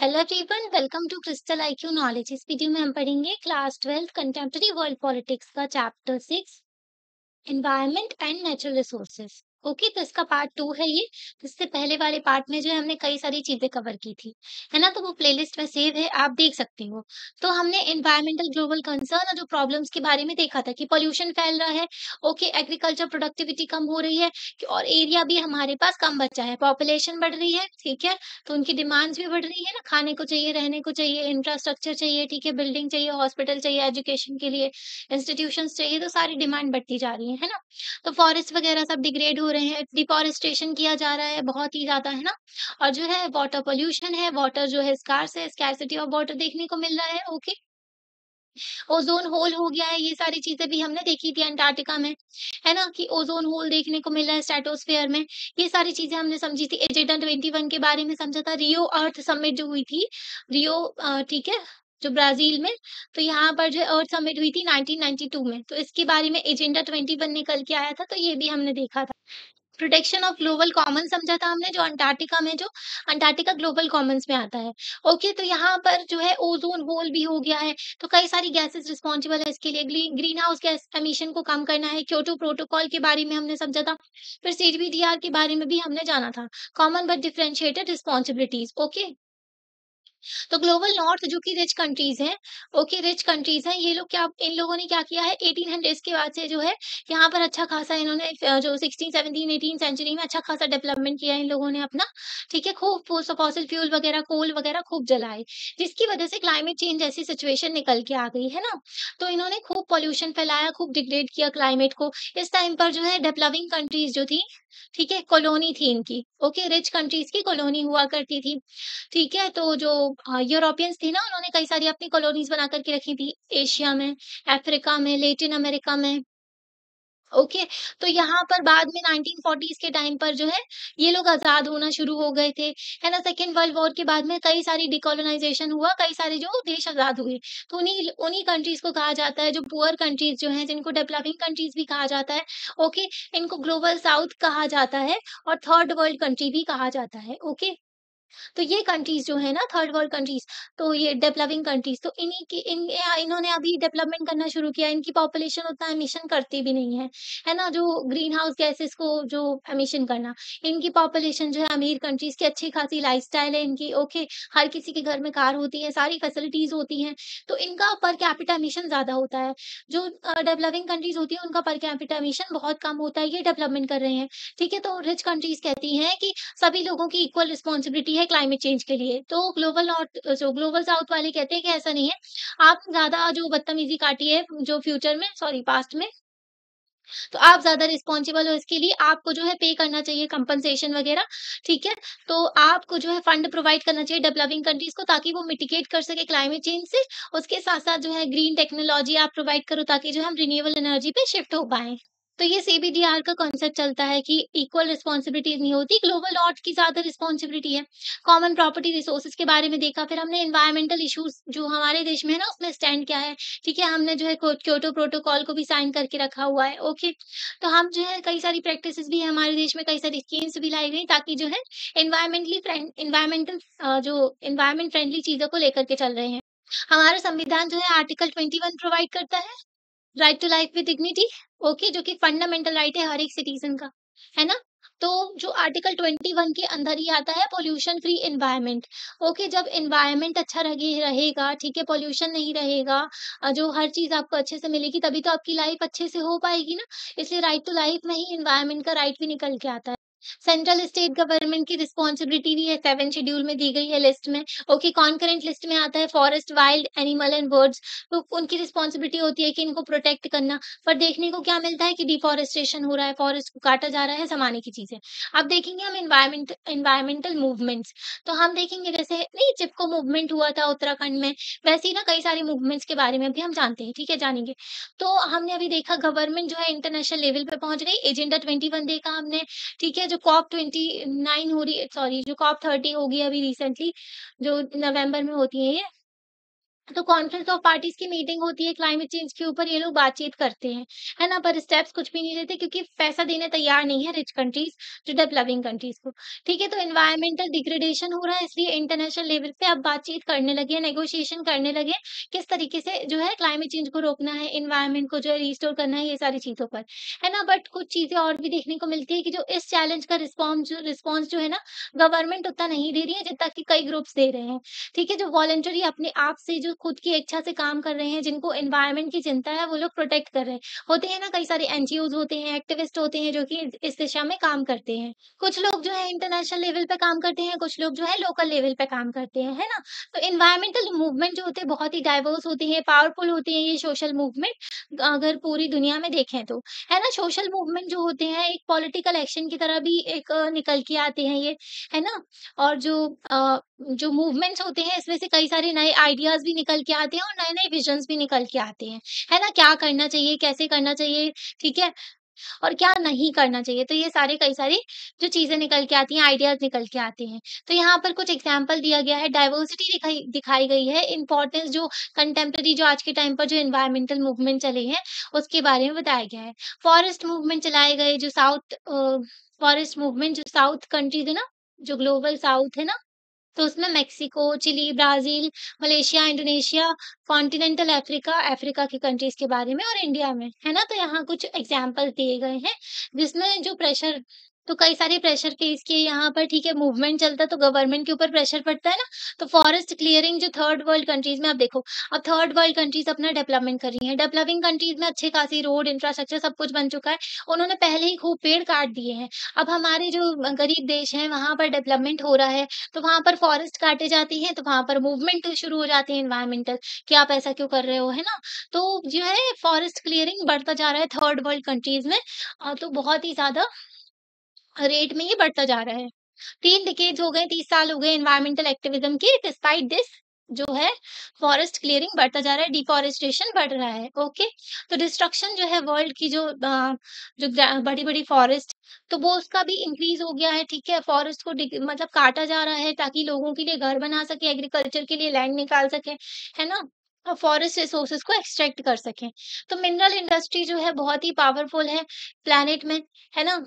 Hello everyone, welcome to Crystal IQ Knowledge. इस वीडियो में हम पढ़ेंगे क्लास 12 कंटेम्प्रेरी वर्ल्ड पॉलिटिक्स का chapter 6 environment and natural resources. Okay, तो इसका पार्ट 2 है ये। इससे पहले वाले पार्ट में जो है हमने कई सारी चीजें कवर की थी, है ना। तो वो प्लेलिस्ट में सेव है, आप देख सकते हो। तो हमने एनवायरमेंटल ग्लोबल कंसर्न और जो प्रॉब्लम्स के बारे में देखा था कि पोल्यूशन फैल रहा है। ओके, एग्रीकल्चर प्रोडक्टिविटी कम हो रही है और एरिया भी हमारे पास कम बचा है, पॉपुलेशन बढ़ रही है, ठीक है। तो उनकी डिमांड्स भी बढ़ रही है ना, खाने को चाहिए, रहने को चाहिए, इंफ्रास्ट्रक्चर चाहिए, ठीक है, बिल्डिंग चाहिए, हॉस्पिटल चाहिए, एजुकेशन के लिए इंस्टीट्यूशंस चाहिए, तो सारी डिमांड बढ़ती जा रही है ना। तो फॉरेस्ट वगैरह सब डिग्रेड हो रहे हैं, डिफॉरेस्टेशन किया जा रहा है बहुत ही ज़्यादा, है ना। और जो है वाटर पॉल्यूशन है, वाटर जो है स्कार्स है, स्कैरसिटी ऑफ वाटर देखने को मिल रहा है। ओके, ओज़ोन होल हो गया है, ये सारी चीज़ें भी हमने देखी थी अंटार्कटिका में, है ना, कि ओज़ोन होल देखने को मिल रहा है स्ट्रेटोस्फेयर में। ये सारी चीज़ें हमने समझी थी। एजेंडा 21 के बारे में समझा था। रियो अर्थ समिट जो हुई थी, रियो ठीक है, जो ब्राज़ील में। तो यहाँ पर जो अर्थ समिट हुई थी 1992 में, तो इसके बारे में एजेंडा 21 निकल के आया था, तो ये भी हमने देखा था। प्रोटेक्शन ऑफ ग्लोबल कॉमन समझा था हमने, जो अंटार्कटिका में जो अंटार्कटिका ग्लोबल कॉमन्स में आता है। ओके, तो यहाँ पर जो है ओज़ोन होल भी हो गया है, तो कई सारी गैसेज़ रिस्पॉन्सिबल है इसके लिए। ग्रीन हाउस गैस एमिशन को कम करना है। क्योटो प्रोटोकॉल के बारे में हमने समझा था। फिर सीबीडीआर के बारे में भी हमने जाना था। Common but differentiated responsibilities. Okay, तो ग्लोबल नॉर्थ जो कि रिच कंट्रीज हैं, ओके, रिच कंट्रीज हैं, ये लोग क्या, इन लोगों ने क्या किया है 1800s के बाद से जो है यहाँ पर अच्छा खासा इन्होंने जो 16 17 18 सेंचुरी में अच्छा खासा डेवलपमेंट किया है इन लोगों ने अपना, ठीक है। खूब फॉसिल फ्यूल वगैरह, कोल वगैरह खूब जलाए, जिसकी वजह से क्लाइमेट चेंज जैसी सिचुएशन निकल के आ गई, है ना। तो इन्होंने खूब पॉल्यूशन फैलाया, खूब डिग्रेड किया क्लाइमेट को। इस टाइम पर जो है डेवलपिंग कंट्रीज जो थी, ठीक है, कॉलोनी थी इनकी। ओके, रिच कंट्रीज की कॉलोनी हुआ करती थी, ठीक है। तो जो यूरोपियंस थे ना, उन्होंने कई सारी अपनी कॉलोनीज़ बना कर के रखी थी, एशिया में, अफ्रीका में, लैटिन अमेरिका में। ओके, तो यहाँ पर बाद में 1940s के टाइम पर जो है, ये लोग आज़ाद होना शुरू हो गए थे, है ना। सेकंड वर्ल्ड वॉर के बाद में कई सारी डिकोलोनाइज़ेशन हुआ, कई सारे जो देश आज़ाद हुए। तो उन्हीं उन्हीं कंट्रीज़ को कहा जाता है, जो पुअर कंट्रीज़ जो हैं, जिनको डेवलपिंग कंट्रीज़ भी कहा जाता है। ओके, इनको ग्लोबल साउथ कहा जाता है और थर्ड वर्ल्ड कंट्री भी कहा जाता है। ओके। तो ये कंट्रीज़ जो है ना, थर्ड वर्ल्ड कंट्रीज़, तो ये डेवलपिंग कंट्रीज़, तो इन्हीं की इन्होंने अभी डेवलपमेंट करना शुरू किया। इनकी पॉपुलेशन उतना एमिशन करती भी नहीं है ना? जो ग्रीन हाउस गैसेज़ को जो एमिशन करना, इनकी पॉपुलेशन जो है अमीर कंट्रीज़ की, अच्छी खासी लाइफ़स्टाइल है इनकी। ओके, हर किसी के घर में कार होती है, सारी फैसिलिटीज़ होती हैं, तो इनका पर कैपिटा एमिशन ज़्यादा होता है। जो डेवलपिंग कंट्रीज़ होती हैं, उनका पर कैपिटा एमिशन बहुत कम होता है, ये डेवलपमेंट कर रहे हैं, ठीक है। तो रिच कंट्रीज़ कहती हैं कि सभी लोगों की इक्वल रिस्पॉन्सिबिलिटी है क्लाइमेट चेंज के लिए। तो ग्लोबल नॉर्थ जो ग्लोबल साउथ वाले कहते हैं कि ऐसा नहीं है। आप ज़्यादा जो बदतमीज़ी काटी है जो फ्यूचर में, सॉरी पास्ट में, तो आप ज़्यादा रिस्पॉन्सिबल हो इसके लिए, आपको जो है पे करना चाहिए कंपनसेशन वगैरह, ठीक है। तो आपको जो है फंड प्रोवाइड करना चाहिए डेवलपिंग कंट्रीज़ को, ताकि वो मिटिगेट कर सके क्लाइमेट चेंज से। उसके साथ-साथ जो है ग्रीन टेक्नोलॉजी आप प्रोवाइड करो, ताकि जो हम रिन्यूएबल एनर्जी पे शिफ्ट हो पाएँ। तो ये सीबीडीआर का कॉन्सेप्ट चलता है कि इक्वल रिस्पॉन्सिबिलिटीज़ नहीं होती, ग्लोबल नॉर्थ की ज़्यादा रिस्पॉन्सिबिलिटी है। कॉमन प्रॉपर्टी रिसोर्सेज़ के बारे में देखा, फिर हमने एनवायरमेंटल इश्यूज़ जो हमारे देश में है ना, उसमें स्टैंड क्या है, ठीक है। हमने जो है क्योटो प्रोटोकॉल को भी साइन करके रखा हुआ है, ओके। तो हम जो है कई सारी प्रैक्टिसेज़ भी है हमारे देश में, कई सारी स्कीम्स भी लाई गई, ताकि जो है जो एनवायरमेंट फ्रेंडली चीज़ों को लेकर के चल रहे हैं। हमारा संविधान जो है आर्टिकल 21 प्रोवाइड करता है right to life with dignity, okay, जो कि फंडामेंटल राइट है हर एक सिटीजन का, है ना। तो जो आर्टिकल 21 के अंदर ही आता है पोल्यूशन फ्री एनवायरनमेंट। ओके, जब एनवायरनमेंट अच्छा रहेगा, ठीक है, पोल्यूशन नहीं रहेगा, जो हर चीज आपको अच्छे से मिलेगी, तभी तो आपकी लाइफ अच्छे से हो पाएगी ना। इसलिए राइट टू लाइफ में ही एनवायरनमेंट का राइट भी निकल के आता है। सेंट्रल स्टेट गवर्नमेंट की रिस्पॉन्सिबिलिटी भी है, 7 शेड्यूल में दी गई है लिस्ट में। ओके, कॉन्करेंट लिस्ट में आता है forest, wild animal and birds. तो उनकी रिस्पॉन्सिबिलिटी होती है कि इनको प्रोटेक्ट करना। पर देखने को क्या मिलता है कि डिफॉरेस्टेशन हो रहा है, फॉरेस्ट को काटा जा रहा है, ज़माने की चीज़ें। अब देखेंगे हम एनवायरमेंटल मूवमेंट्स, तो हम देखेंगे जैसे नहीं चिपको मूवमेंट हुआ था उत्तराखंड में, वैसे ही ना कई सारे मूवमेंट्स के बारे में भी हम जानते हैं, ठीक है, जानेंगे। तो हमने अभी देखा गवर्नमेंट जो है इंटरनेशनल लेवल पे पहुँच गई, एजेंडा 21 देखा हमने, ठीक है। जो कॉप 29 हो रही है, सॉरी, जो कॉप 30 होगी अभी रिसेंटली, जो नवंबर में होती है ये, तो कॉन्फ्रेंस ऑफ पार्टीज की मीटिंग होती है क्लाइमेट चेंज के ऊपर, ये लोग बातचीत करते हैं, है ना? पर स्टेप्स कुछ भी नहीं लेते क्योंकि पैसा देने तैयार नहीं है rich countries to developing countries को। ठीक है, तो एनवायरमेंटल डिग्रेडेशन हो रहा है, इसलिए इंटरनेशनल लेवल पे अब बातचीत करने लगे हैं, नेगोशिएशन करने लगे हैं, किस तरीके से जो है क्लाइमेट चेंज को रोकना है, एनवायरनमेंट को जो है रिस्टोर करना है, ये सारी चीज़ों पर, है ना? बट कुछ चीज़ें और भी देखने को मिलती है कि जो इस चैलेंज का रिस्पॉन्स जो है ना, गवर्नमेंट उतना नहीं दे रही है जितना कि कई ग्रुप्स दे रहे हैं। ठीक है, जो वॉलंटरी अपने आप से जो खुद की इच्छा से काम कर रहे हैं, जिनको एनवायरनमेंट की चिंता है, वो लोग प्रोटेक्ट कर रहे हैं। होते हैं ना कई सारे एनजीओज़ होते हैं, एक्टिविस्ट होते हैं जो कि इस दिशा में काम करते हैं। कुछ लोग जो है इंटरनेशनल लेवल पे काम करते हैं, कुछ लोग जो है लोकल लेवल पे काम करते हैं, है ना? तो एनवायरनमेंटल मूवमेंट जो होते हैं बहुत ही डाइवर्स होते हैं, पावरफुल होते हैं ये सोशल मूवमेंट अगर पूरी दुनिया में देखें तो। है ना? सोशल मूवमेंट जो होते हैं एक पॉलिटिकल एक्शन की तरह भी एक निकल के आते हैं ये, है ना? और जो मूवमेंट्स होते हैं इसमें से कई सारे नए आइडियाज़ भी निकल के आते हैं और नए-नए विज़न्स भी निकल के आते हैं, है ना? क्या करना चाहिए, कैसे करना चाहिए, ठीक है? और क्या नहीं करना चाहिए, तो ये सारे कई सारी जो चीज़ें निकल के आती हैं, आइडियाज़ निकल के आते हैं। तो यहाँ पर कुछ एग्ज़ाम्पल दिया गया है, डाइवर्सिटी दिखाई दिखाई गई है, इम्पोर्टेंस जो कंटेम्परेरी जो आज के टाइम पर जो एनवायरमेंटल मूवमेंट चले हैं, उसके बारे में बताया गया है। फॉरेस्ट मूवमेंट चलाए गए जो फॉरेस्ट मूवमेंट जो साउथ कंट्रीज़ है ना, जो ग्लोबल साउथ है ना, तो उसमें Mexico, Chile, Brazil, Malaysia, Indonesia, continental Africa, Africa की कंट्रीज़ के बारे में और इंडिया में, है ना? तो यहाँ कुछ एग्ज़ाम्पल दिए गए हैं, जिसमें जो प्रेशर तो कई सारे प्रेशर फेस किए यहाँ पर, ठीक है? मूवमेंट चलता है तो गवर्नमेंट के ऊपर प्रेशर पड़ता है ना, तो फॉरेस्ट क्लियरिंग जो थर्ड वर्ल्ड कंट्रीज़ में आप देखो, अब थर्ड वर्ल्ड कंट्रीज़ अपना डेवलपमेंट कर रही हैं, डेवलपिंग कंट्रीज़ में अच्छी खासी रोड, इंफ्रास्ट्रक्चर सब कुछ बन चुका है, उन्होंने पहले ही खूब पेड़ काट दिए हैं। अब हमारे जो गरीब देश हैं, वहाँ पर डेवलपमेंट हो रहा है, तो वहाँ पर फॉरेस्ट काटे जाती हैं, तो वहाँ पर मूवमेंट शुरू हो जाती है एनवायरमेंटल कि आप ऐसा क्यों कर रहे हो, है ना? तो जो है फॉरेस्ट क्लियरिंग बढ़ता जा रहा है थर्ड वर्ल्ड कंट्रीज़ में तो बहुत ही ज़्यादा रेट में ये बढ़ता जा रहा है। 3 डिकेड्स हो गए, 30 साल हो गए एनवायरमेंटल एक्टिविज़्म के, डिस्पाइट दिस जो है फॉरेस्ट क्लियरिंग बढ़ता जा रहा है, डिफॉरेस्टेशन बढ़ रहा है, ओके? तो डिस्ट्रक्शन जो है वर्ल्ड की जो बड़ी-बड़ी फॉरेस्ट तो वो उसका भी इंक्रीज़ हो गया है, ठीक है? फॉरेस्ट को मतलब काटा जा रहा है ताकि लोगों के लिए घर बना सकें, एग्रीकल्चर के लिए लैंड निकाल सकें, है ना? फॉरेस्ट रिसोर्सेज़ को एक्सट्रैक्ट कर सकें। तो मिनरल इंडस्ट्री जो है बहुत ही पावरफुल है प्लैनेट में, है ना?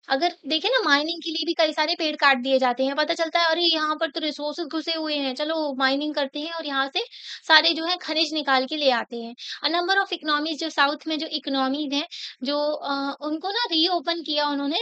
अगर देखें ना माइनिंग के लिए भी कई सारे पेड़ काट दिए जाते हैं, पता चलता है अरे यहाँ पर तो रिसोर्सेज़ घुसे हुए हैं, चलो माइनिंग करते हैं और यहाँ से सारे जो है खनिज निकाल के ले आते हैं। नंबर ऑफ इकोनॉमीज़ जो साउथ में जो इकोनॉमीज़ हैं, जो उनको ना रीओपन किया उन्होंने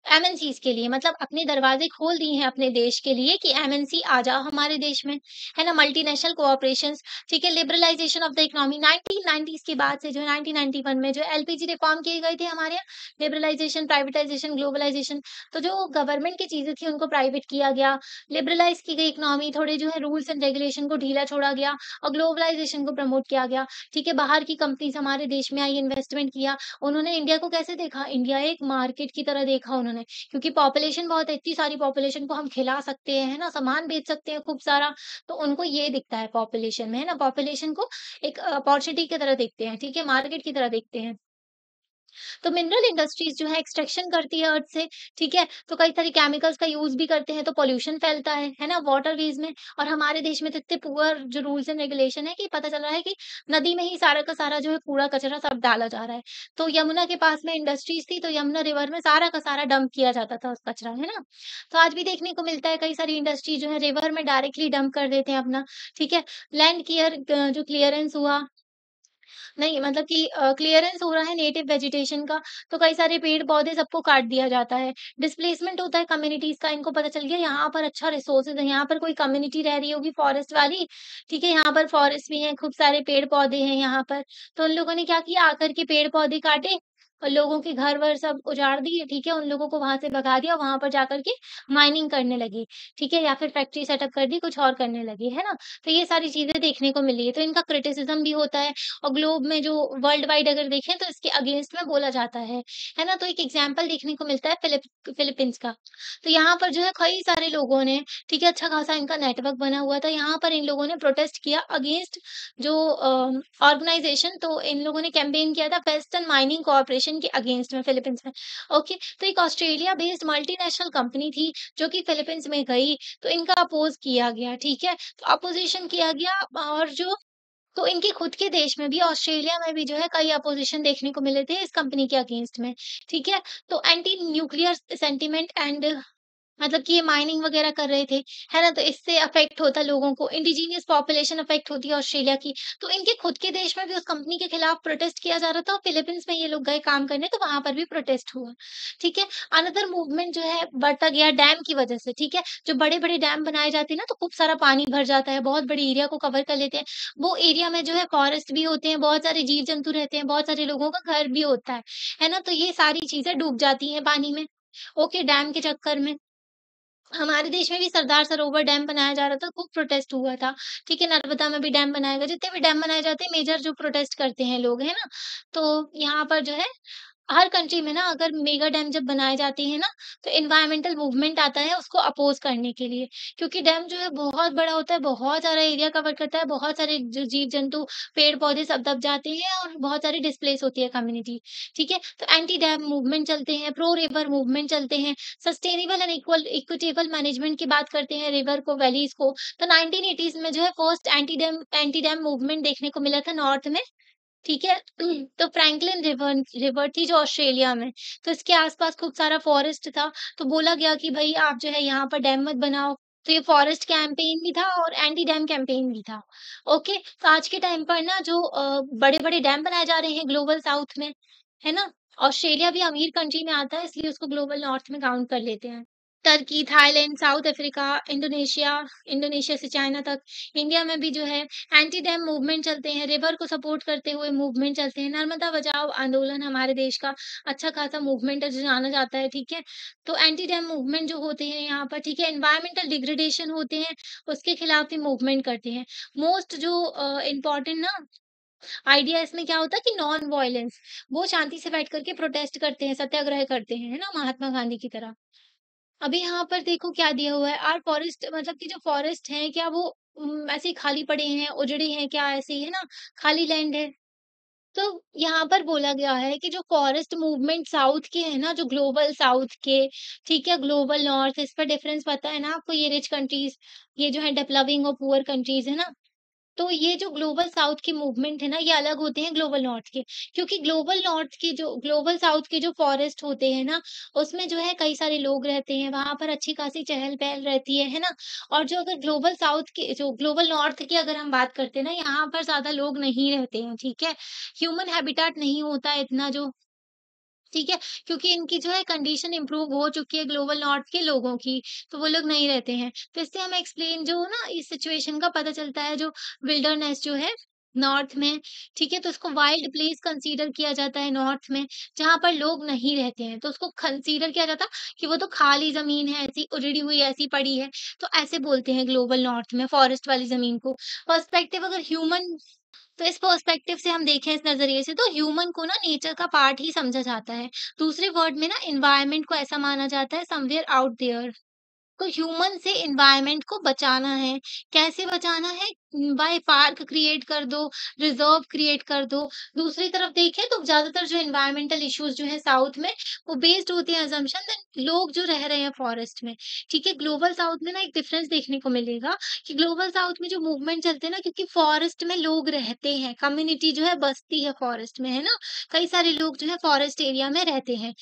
एमएनसीज़ के लिए मतलब अपने दरवाज़े खोल दिए हैं अपने देश के लिए कि एमएनसी आ जाओ हमारे देश में, है ना? मल्टीनेशनल कोऑपरेशंस, ठीक है? लिबरलाइज़ेशन ऑफ द इकोनॉमी 1990s के बाद से जो 1991 में जो एलपीजी रिफॉर्म किए गए थे हमारे यहाँ, लिबरलाइज़ेशन, प्राइवेटाइज़ेशन, ग्लोबलाइज़ेशन, तो जो गवर्नमेंट की चीज़ें थी उनको प्राइवेट किया गया, लिबरलाइज़ की गई इकोनॉमी, थोड़े जो है रूल्स एंड रेगुलेशन को ढीला छोड़ा गया और ग्लोबलाइज़ेशन को प्रमोट किया गया, ठीक है? बाहर की कंपनीज़ हमारे देश में आई, इन्वेस्टमेंट किया, उन्होंने इंडिया को कैसे देखा? इंडिया एक मार्केट की तरह देखा उन्होंने। क्योंकि पॉपुलेशन बहुत है, इतनी सारी पॉपुलेशन को हम खिला सकते हैं, है ना? सामान बेच सकते हैं खूब सारा, तो उनको ये दिखता है पॉपुलेशन में, है ना? पॉपुलेशन को एक अपॉर्च्युनिटी की तरह देखते हैं, ठीक है? मार्केट की तरह देखते हैं। तो मिनरल इंडस्ट्रीज़ जो है एक्सट्रैक्शन करती है अर्थ से, ठीक है? तो कई सारे केमिकल्स का यूज़ भी करते हैं, तो पॉल्यूशन फैलता है ना? वाटरवेज़ में और हमारे देश में तो इतने पुअर जो रूल्स एंड रेगुलेशन है कि पता चल रहा है कि नदी में ही सारा का सारा जो है कूड़ा-कचरा सब डाला जा रहा है। तो यमुना के पास में इंडस्ट्रीज़ थी, तो यमुना रिवर में सारा का सारा डंप किया जाता था उस कचरा, है ना? तो आज भी देखने को मिलता है कई सारी इंडस्ट्री जो है रिवर में डायरेक्टली डंप कर देते हैं अपना, ठीक है? लैंड जो क्लीयरेंस हुआ नहीं मतलब कि क्लीयरेंस हो रहा है नेटिव वेजिटेशन का, तो कई सारे पेड़-पौधे सबको काट दिया जाता है। डिस्प्लेसमेंट होता है कम्युनिटीज़ का, इनको पता चल गया यहाँ पर अच्छा रिसोर्सेज़ है, यहाँ पर कोई कम्युनिटी रह रही होगी फॉरेस्ट वाली, ठीक है? यहाँ पर फॉरेस्ट भी हैं, खूब सारे पेड़-पौधे हैं यहाँ पर, तो उन लोगों ने क्या किया आकर के पेड़-पौधे काटे और लोगों के घर-वर सब उजाड़ दिए, ठीक है? उन लोगों को वहाँ से भगा दिया, वहाँ पर जाकर के माइनिंग करने लगे, ठीक है? या फिर फैक्ट्री सेटअप कर दी, कुछ और करने लगे, है ना? तो ये सारी चीज़ें देखने को मिली है, तो इनका क्रिटिसिज़्म भी होता है और ग्लोब में जो वर्ल्ड वाइड अगर देखें तो इसके अगेंस्ट में बोला जाता है ना? तो एक एग्ज़ाम्पल देखने को मिलता है फिलीपींस का। तो यहाँ पर जो है कई सारे लोगों ने ठीक है, अच्छा-खासा इनका नेटवर्क बना हुआ था। यहाँ पर इन लोगों ने प्रोटेस्ट किया अगेंस्ट जो ऑर्गनाइज़ेशन तो इन लोगों ने कैम्पेन किया था वेस्टर्न माइनिंग कोऑपरेशन अपोजिशन के अगेंस्ट में फिलीपींस में। ओके, तो एक ऑस्ट्रेलिया बेस्ड मल्टीनेशनल कंपनी थी जो कि फिलीपींस में गई, तो इनका अपोज किया गया, ठीक है? तो अपोजिशन किया गया और जो तो इनके खुद के देश में भी ऑस्ट्रेलिया में भी जो है कई अपोजिशन देखने को मिले थे इस कंपनी के अगेंस्ट में, ठीक है? तो एंटी न्यूक्लियर सेंटिमेंट एंड मतलब कि ये माइनिंग वगैरह कर रहे थे, है ना? तो इससे अफ़ेक्ट होता लोगों को, इंडिजीनियस पॉपुलेशन अफ़ेक्ट होती है ऑस्ट्रेलिया की। तो इनके खुद के देश में भी उस कंपनी के खिलाफ प्रोटेस्ट किया जा रहा था और फिलीपींस में ये लोग गए काम करने तो वहाँ पर भी प्रोटेस्ट हुआ, ठीक है? अनदर मूवमेंट जो है बढ़ता गया डैम की वज़ह से, ठीक है? जो बड़े-बड़े डैम बनाए जाते हैं ना तो खूब सारा पानी भर जाता है, बहुत बड़े एरिया को कवर कर लेते हैं। वो एरिया में जो है फॉरेस्ट भी होते हैं, बहुत सारे जीव-जंतु रहते हैं, बहुत सारे लोगों का घर भी होता है ना? तो ये सारी चीज़ें डूब जाती हैं पानी में, ओके, डैम के चक्कर में। हमारे देश में भी सरदार सरोवर डैम बनाया जा रहा था, खूब प्रोटेस्ट हुआ था, ठीक है? नर्मदा में भी डैम बनाया गया, जितने भी डैम बनाए जाते हैं मेजर जो प्रोटेस्ट करते हैं लोग, है ना? तो यहाँ पर जो है हर कंट्री में ना अगर मेगा डैम जब बनाए जाते हैं ना, तो एनवायरमेंटल मूवमेंट आता है उसको अपोज़ करने के लिए। क्योंकि डैम जो है बहुत बड़ा होता है, बहुत सारा एरिया कवर करता है, बहुत सारे जो जीव-जंतु, पेड़-पौधे सब दब जाते हैं और बहुत सारी डिस्प्लेस होती है कम्युनिटी, ठीक है? तो एंटी डैम मूवमेंट चलते हैं, प्रो रिवर मूवमेंट चलते हैं, सस्टेनेबल एंड इक्विटेबल मैनेजमेंट की बात करते हैं रिवर को, वैलीज़ को। तो 1980s में जो है फर्स्ट एंटी डैम मूवमेंट देखने को मिला था नॉर्थ में, ठीक है? तो फ्रैंकलिन रिवर थी जो ऑस्ट्रेलिया में, तो इसके आस-पास खूब सारा फॉरेस्ट था, तो बोला गया कि भई आप जो है यहाँ पर डैम मत बनाओ। तो ये फॉरेस्ट कैंपेन भी था और एंटी डैम कैंपेन भी था। ओके, तो आज के टाइम पर ना जो बड़े-बड़े डैम बनाए जा रहे हैं ग्लोबल साउथ में, है ना? ऑस्ट्रेलिया भी अमीर कंट्री में आता है इसलिए उसको ग्लोबल नॉर्थ में काउंट कर लेते हैं। Turkey, Thailand, south Africa, Indonesia, Indonesia से चाइना तक, इंडिया में भी जो है एंटी डैम मूवमेंट चलते हैं, रिवर को सपोर्ट करते हुए मूवमेंट चलते हैं। नर्मदा बचाओ आंदोलन हमारे देश का अच्छा खासा मूवमेंट है जो जाना जाता है, ठीक है? तो एंटी डैम मूवमेंट जो होते हैं यहाँ पर, ठीक है? एनवायरमेंटल डिग्रेडेशन होते हैं, उसके खिलाफ भी मूवमेंट करते हैं। मोस्ट जो इम्पोर्टेंट ना आइडिया इसमें क्या होता है कि नॉन वायलेंस, वो शांति से बैठ कर के प्रोटेस्ट करते हैं, सत्याग्रह करते हैं, है ना? महात्मा गांधी की तरह। अभी यहाँ पर देखो क्या दिया हुआ है, आर फॉरेस्ट मतलब कि जो फॉरेस्ट हैं क्या वो ऐसे ही खाली पड़े हैं, उजड़े हैं क्या ऐसे ही है ना, खाली लैंड है? तो यहाँ पर बोला गया है कि जो फॉरेस्ट मूवमेंट साउथ के हैं ना, जो ग्लोबल साउथ के, ठीक है, ग्लोबल नॉर्थ, इस पर डिफरेंस पता है ना आपको? ये रिच कंट्रीज़, ये जो है डेवलपिंग और पुअर कंट्रीज़ है ना? तो ये जो ग्लोबल साउथ की मूवमेंट है ना, ये अलग होते हैं ग्लोबल नॉर्थ के। क्योंकि ग्लोबल साउथ के जो फॉरेस्ट होते हैं ना, उसमें जो है कई सारे लोग रहते हैं, वहाँ पर अच्छी खासी चहल-पहल रहती है ना? और जो अगर ग्लोबल नॉर्थ की अगर हम बात करते हैं ना, यहाँ पर ज़्यादा लोग नहीं रहते हैं, ठीक है? ह्यूमन हैबिटेट नहीं होता है इतना जो, ठीक है? क्योंकि इनकी जो है कंडीशन इम्प्रूव हो चुकी है ग्लोबल नॉर्थ के लोगों की, तो वो लोग नहीं रहते हैं। तो इससे हमें एक्सप्लेन जो ना इस सिचुएशन का पता चलता है जो विल्डरनेस जो है नॉर्थ में, ठीक है? तो उसको वाइल्ड प्लेस कंसीडर किया जाता है नॉर्थ में, जहाँ पर लोग नहीं रहते हैं। तो उसको कंसीडर किया जाता कि वो तो खाली ज़मीन है, ऐसी उजड़ी हुई ऐसी पड़ी है। तो ऐसे बोलते हैं ग्लोबल नॉर्थ में फॉरेस्ट वाली ज़मीन को। पर्सपेक्टिव अगर ह्यूमन तो इस पर्सपेक्टिव से हम देखें इस नज़रिए से तो ह्यूमन को ना नेचर का पार्ट ही समझा जाता है। दूसरे वर्ड में ना एनवायरनमेंट को ऐसा माना जाता है समवेयर आउट देयर। तो ह्यूमन से एनवायरनमेंट को बचाना है। कैसे बचाना है? बाय पार्क क्रिएट कर दो, रिज़र्व क्रिएट कर दो। दूसरी तरफ देखें तो ज़्यादातर जो एनवायरनमेंटल इश्यूज़ जो हैं साउथ में, वो बेस्ड होते हैं असम्पशन दैट लोग जो रह रहे हैं फॉरेस्ट में, ठीक है? ग्लोबल साउथ में ना एक डिफरेंस देखने को मिलेगा कि ग्लोबल साउथ में जो मूवमेंट चलते हैं ना क्योंकि फॉरेस्ट में लोग रहते हैं, कम्युनिटी जो है बसती है फॉरेस्ट में, है ना? कई सारे लोग जो है फॉरेस्ट एरिया में रहते हैं।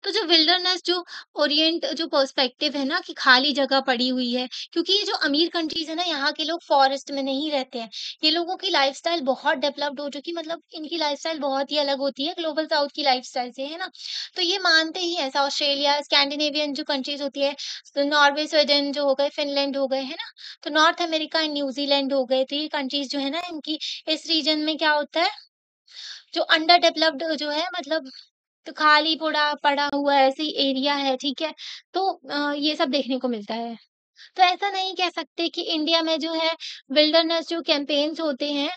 तो जो विल्डरनेस जो ओरिएंट जो पर्सपेक्टिव है ना कि खाली जगह पड़ी हुई है, क्योंकि ये जो अमीर कंट्रीज़ है ना, यहाँ के लोग फॉरेस्ट में नहीं रहते हैं। ये लोगों की लाइफ़स्टाइल बहुत डेवलप्ड हो चुकी मतलब इनकी लाइफ़स्टाइल बहुत ही अलग होती है ग्लोबल साउथ की लाइफ़स्टाइल से, है ना? तो ये मानते ही हैं ऐसा ऑस्ट्रेलिया, स्कैंडिनेवियन जो कंट्रीज़ होती है, तो नॉर्वे, स्वीडन जो हो गए, फिनलैंड हो गए, है ना? तो नॉर्थ अमेरिका एंड न्यूज़ीलैंड हो गए, तो ये कंट्रीज़ जो है ना इनकी इस रीजन में क्या होता है, जो अंडर डेवलप्ड जो है मतलब तो खाली पड़ा पड़ा हुआ ऐसे ही एरिया है, ठीक है? तो ये सब देखने को मिलता है। तो ऐसा नहीं कह सकते कि इंडिया में जो है विल्डरनेस जो कैम्पेन्स होते हैं,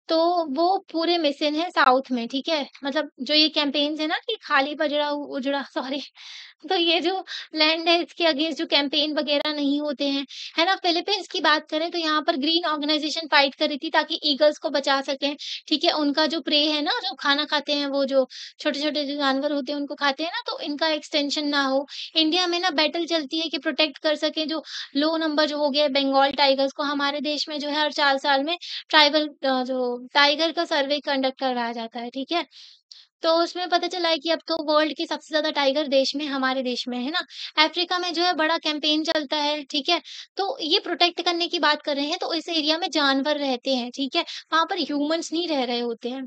तो वो पूरे मिसिंग हैं साउथ में, ठीक है? मतलब जो ये कैम्पेन्स है ना कि खाली पजड़ा उजड़ा सॉरी तो ये जो लैंड है इसके अगेंस्ट जो कैंपेन वगैरह नहीं होते हैं, है ना? फिलीपींस की बात करें तो यहाँ पर ग्रीन ऑर्गेनाइज़ेशन फाइट कर रही थी ताकि ईगल्स को बचा सकें, ठीक है? उनका जो प्रे है ना, जो खाना खाते हैं वो जो छोटे-छोटे जो जानवर होते हैं उनको खाते हैं ना, तो इनका एक्सटेंशन ना हो। इंडिया में ना बैटल चलती है कि प्रोटेक्ट कर सकें जो लो नंबर जो हो गया है बंगाल टाइगर्स को। हमारे देश में जो है हर 4 साल में ट्राइबल जो टाइगर का सर्वे कंडक्ट करवाया जाता है, ठीक है? तो उसमें पता चला है कि अब तो वर्ल्ड के सबसे ज़्यादा टाइगर देश में हमारे देश में है ना। अफ्रीका में जो है बड़ा कैंपेन चलता है, ठीक है? तो ये प्रोटेक्ट करने की बात कर रहे हैं तो इस एरिया में जानवर रहते हैं, ठीक है? वहाँ पर ह्यूमन्स नहीं रह रहे होते हैं।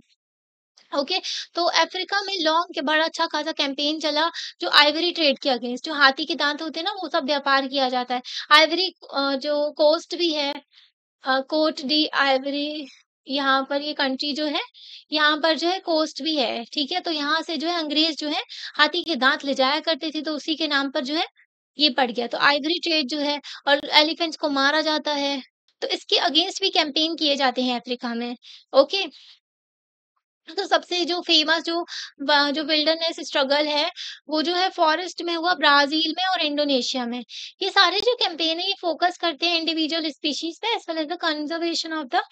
ओके, तो अफ्रीका में लॉन्ग के बड़ा अच्छा खासा कैंपेन चला जो आइवरी ट्रेड के अगेंस्ट जो हाथी के दांत होते हैं ना वो सब व्यापार किया जाता है। आइवरी जो कोस्ट भी है कोट डी आइवरी यहाँ पर ये कंट्री जो है, यहाँ पर जो है कोस्ट भी है, ठीक है? तो यहाँ से जो है अंग्रेज़ जो है हाथी के दाँत ले जाया करते थे, तो उसी के नाम पर जो है ये पड़ गया। तो आइवरी ट्रेड जो है और एलिफेंट्स को मारा जाता है, तो इसके अगेंस्ट भी कैंपेन किए जाते हैं अफ्रीका में, ओके? तो सबसे जो फ़ेमस जो विल्डरनेस स्ट्रगल है, वो जो है फ़ॉरेस्ट में हुआ ब्राज़ील में और इंडोनेशिया में। ये सारे जो कैंपेन है, ये फ़ोकस करते हैं इंडिविजुअल स्पीशीज़ पे as well as the conservation of the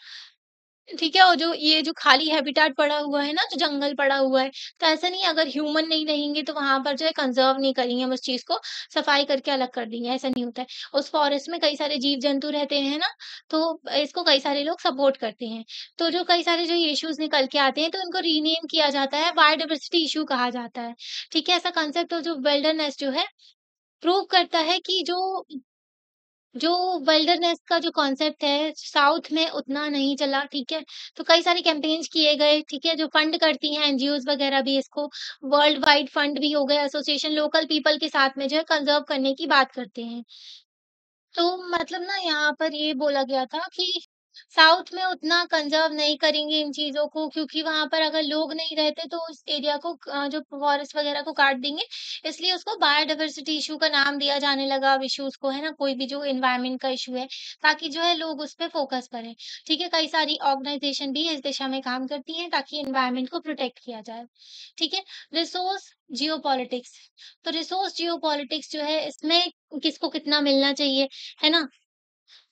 ठीक है और जो ये जो खाली हैबिटेट पड़ा हुआ है ना, जो जंगल पड़ा हुआ है, तो ऐसा नहीं है अगर ह्यूमन नहीं रहेंगे तो वहाँ पर जो है कंज़र्व नहीं करेंगे हम उस चीज़ को, सफाई करके अलग कर देंगे, ऐसा नहीं होता है। उस फ़ॉरेस्ट में कई सारे जीव-जंतु रहते हैं ना, तो इसको कई सारे लोग सपोर्ट करते हैं। तो जो कई सारे जो इश्यूज़ निकल के आते हैं, तो इनको रीनेम किया जाता है, बायोडायवर्सिटी इश्यू कहा जाता है। ठीक है? ऐसा कांसेप्ट जो विल्डरनेस जो है, प्रूव करता है कि जो विल्डरनेस का जो कॉन्सेप्ट है, साउथ में उतना नहीं चला, ठीक है? तो कई सारे कैम्पेन्स किए गए, ठीक है? जो फंड करती हैं एनजीओज़ वगैरह भी इसको, वर्ल्ड वाइड फंड भी हो गए, एसोसिएशन लोकल पीपल के साथ में जो है कंज़र्व करने की बात करते हैं। तो मतलब ना यहाँ पर ये बोला गया था कि साउथ में उतना कंज़र्व नहीं करेंगे इन चीज़ों को क्योंकि वहाँ पर अगर लोग नहीं रहते तो उस एरिया को जो फ़ॉरेस्ट वग़ैरह को काट देंगे, इसलिए उसको बायोडायवर्सिटी इश्यू का नाम दिया जाने लगा अब इश्यूज़ को, है ना? कोई भी जो एनवायरनमेंट का इश्यू है, ताकि जो है लोग उस पे फ़ोकस करें, ठीक है? कई सारी ऑर्गनाइज़ेशन भी इस दिशा में काम करती हैं ताकि एनवायरनमेंट को प्रोटेक्ट किया जाए, ठीक है? रिसोर्स जियोपॉलिटिक्स तो रिसोर्स जियोपॉलिटिक्स जो है इसमें किसको कितना मिलना चाहिए, है ना?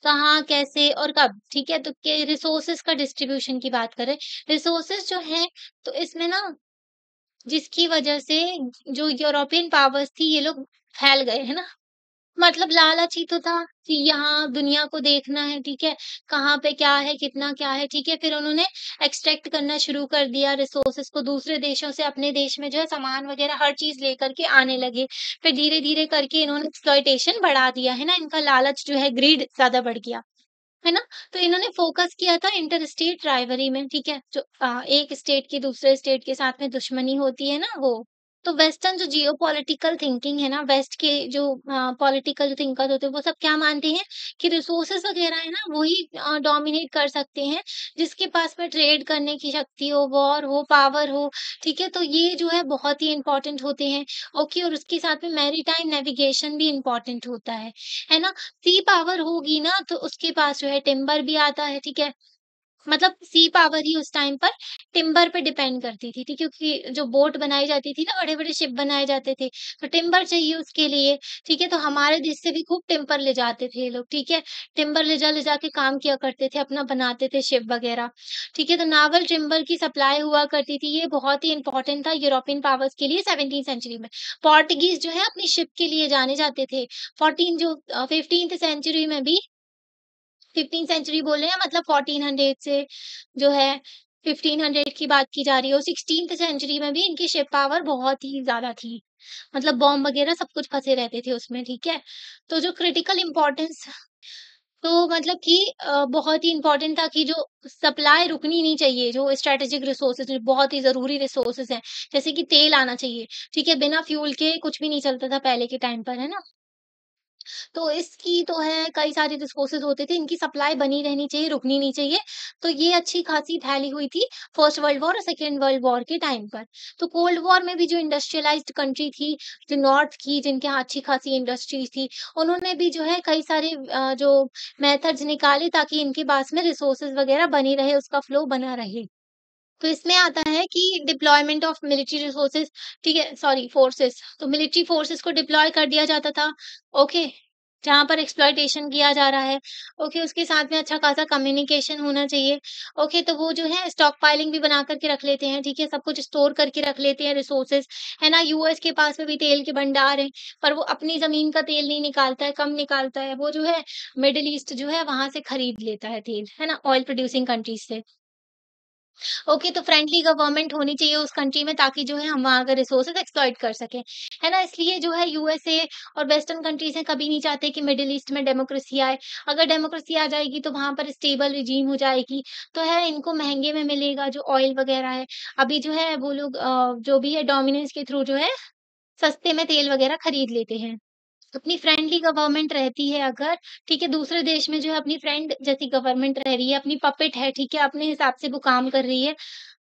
कहाँ, कैसे और कब, ठीक है? तो के रिसोर्सेज़ का डिस्ट्रीब्यूशन की बात करें, रिसोर्सेज़ जो हैं, तो इसमें ना जिसकी वजह से जो यूरोपियन पावर्स थी, ये लोग फैल गए, है ना? मतलब लालच ही तो था कि यहाँ दुनिया को देखना है, ठीक है? कहाँ पे क्या है, कितना क्या है, ठीक है? फिर उन्होंने एक्सट्रैक्ट करना शुरू कर दिया रिसोर्सेज़ को दूसरे देशों से अपने देश में जो है सामान वग़ैरह हर चीज़ लेकर के आने लगे। फिर धीरे-धीरे करके इन्होंने एक्सप्लॉइटेशन बढ़ा दिया, है ना? इनका लालच जो है ग्रीड ज़्यादा बढ़ गया, है ना? तो इन्होंने फ़ोकस किया था इंटर-स्टेट राइवलरी में, ठीक है? जो एक स्टेट की दूसरे स्टेट के साथ में दुश्मनी होती है ना वो। तो वेस्टर्न जो जियोपॉलिटिकल थिंकिंग है ना, वेस्ट के जो पॉलिटिकल थिंकर होते हैं, वो सब क्या मानते हैं कि रिसोर्सेज़ वग़ैरह है ना, वो ही डोमिनेट कर सकते हैं, जिसके पास में ट्रेड करने की शक्ति हो, वॉर हो, पावर हो, ठीक है? तो ये जो है बहुत ही इम्पोर्टेंट होते हैं, ओके? और उसके साथ में मैरीटाइम नेविगेशन भी इम्पोर्टेंट होता है ना? सी पावर होगी ना, तो उसके पास जो है टिम्बर भी आता है, ठीक है? मतलब सी पावर ही उस टाइम पर टिम्बर पे डिपेंड करती थी, ठीक है? क्योंकि जो बोट बनाई जाती थी ना, बड़े-बड़े शिप बनाए जाते थे, तो टिम्बर चाहिए उसके लिए, ठीक है? तो हमारे देश से भी खूब टिम्बर ले जाते थे ये लोग, ठीक है? टिम्बर ले जा के काम किया करते थे, अपना बनाते थे शिप वगैरह, ठीक है? तो नावल टिम्बर की सप्लाई हुआ करती थी, ये बहुत ही इम्पोर्टेंट था यूरोपियन पावर्स के लिए 17th सेंचुरी में। पोर्टुगीज़ जो है अपनी शिप के लिए जाने जाते थे, 15th सेंचुरी में भी 15th सेंचुरी बोल रहे हैं मतलब 1400 से जो है 1500 की बात की जा रही है और 16th सेंचुरी में भी इनकी शिप पावर बहुत ही ज़्यादा थी। मतलब बॉम्ब वगैरह सब कुछ फँसे रहते थे उसमें, ठीक है? तो जो क्रिटिकल इम्पोर्टेंस तो मतलब कि बहुत ही इम्पोर्टेंट था कि जो सप्लाई रुकनी नहीं चाहिए, जो स्ट्रैटेजिक रिसोर्सेज़ बहुत ही ज़रूरी रिसोर्सेज़ हैं, जैसे कि तेल आना चाहिए, ठीक है? बिना फ्यूल के कुछ भी नहीं चलता था पहले के टाइम पर, है ना? तो इसकी तो है कई सारे रिसोर्सेज़ होते थे, इनकी सप्लाई बनी रहनी चाहिए, रुकनी नहीं चाहिए। तो ये अच्छी-खासी फैली हुई थी फर्स्ट वर्ल्ड वॉर और सेकंड वर्ल्ड वॉर के टाइम पर। तो कोल्ड वॉर में भी जो इंडस्ट्रियलाइज़्ड कंट्री थी, जो नॉर्थ की जिनके यहाँ अच्छी-खासी इंडस्ट्रीज़ थी, उन्होंने भी जो है कई सारे जो मेथड्स निकाले ताकि इनके पास में रिसोर्सेज़ वगैरह बनी रहे, उसका फ्लो बना रहे। तो इसमें आता है कि डिप्लॉयमेंट ऑफ मिलिट्री रिसोर्सेज, ठीक है, सॉरी फोर्सेस, तो मिलिट्री फोर्सेस को डिप्लॉय कर दिया जाता था। ओके, जहाँ पर एक्सप्लॉयटेशन किया जा रहा है। ओके, उसके साथ में अच्छा खासा कम्युनिकेशन होना चाहिए। ओके, तो वो जो है स्टॉक पाइलिंग भी बना करके रख लेते हैं, ठीक है, सब कुछ स्टोर करके रख लेते हैं रिसोर्सेज, है ना। यूएस के पास में भी तेल के भंडार हैं, पर वो अपनी जमीन का तेल नहीं निकालता है, कम निकालता है, वो जो है मिडिल ईस्ट जो है वहां से खरीद लेता है तेल, है ना, ऑयल प्रोड्यूसिंग कंट्रीज से। ओके, तो फ्रेंडली गवर्नमेंट होनी चाहिए उस कंट्री में, ताकि जो है हम वहाँ का रिसोर्सेज एक्सप्लॉइट कर सकें, है ना? इसलिए जो है यूएसए और वेस्टर्न कंट्रीज़ हैं कभी नहीं चाहते कि मिडल ईस्ट में डेमोक्रेसी आए। अगर डेमोक्रेसी आ जाएगी तो वहाँ पर स्टेबल रिजीम हो जाएगी, तो है इनको महँगे में मिलेगा जो ऑयल वगैरह है। अभी जो है वो लोग जो भी है डोमिनेंस के थ्रू जो है सस्ते में तेल वगैरह खरीद लेते हैं। अपनी फ्रेंडली गवर्नमेंट रहती है अगर, ठीक है, दूसरे देश में जो है अपनी फ्रेंड जैसी गवर्नमेंट रह रही है, अपनी पपेट है, ठीक है, अपने हिसाब से वो काम कर रही है,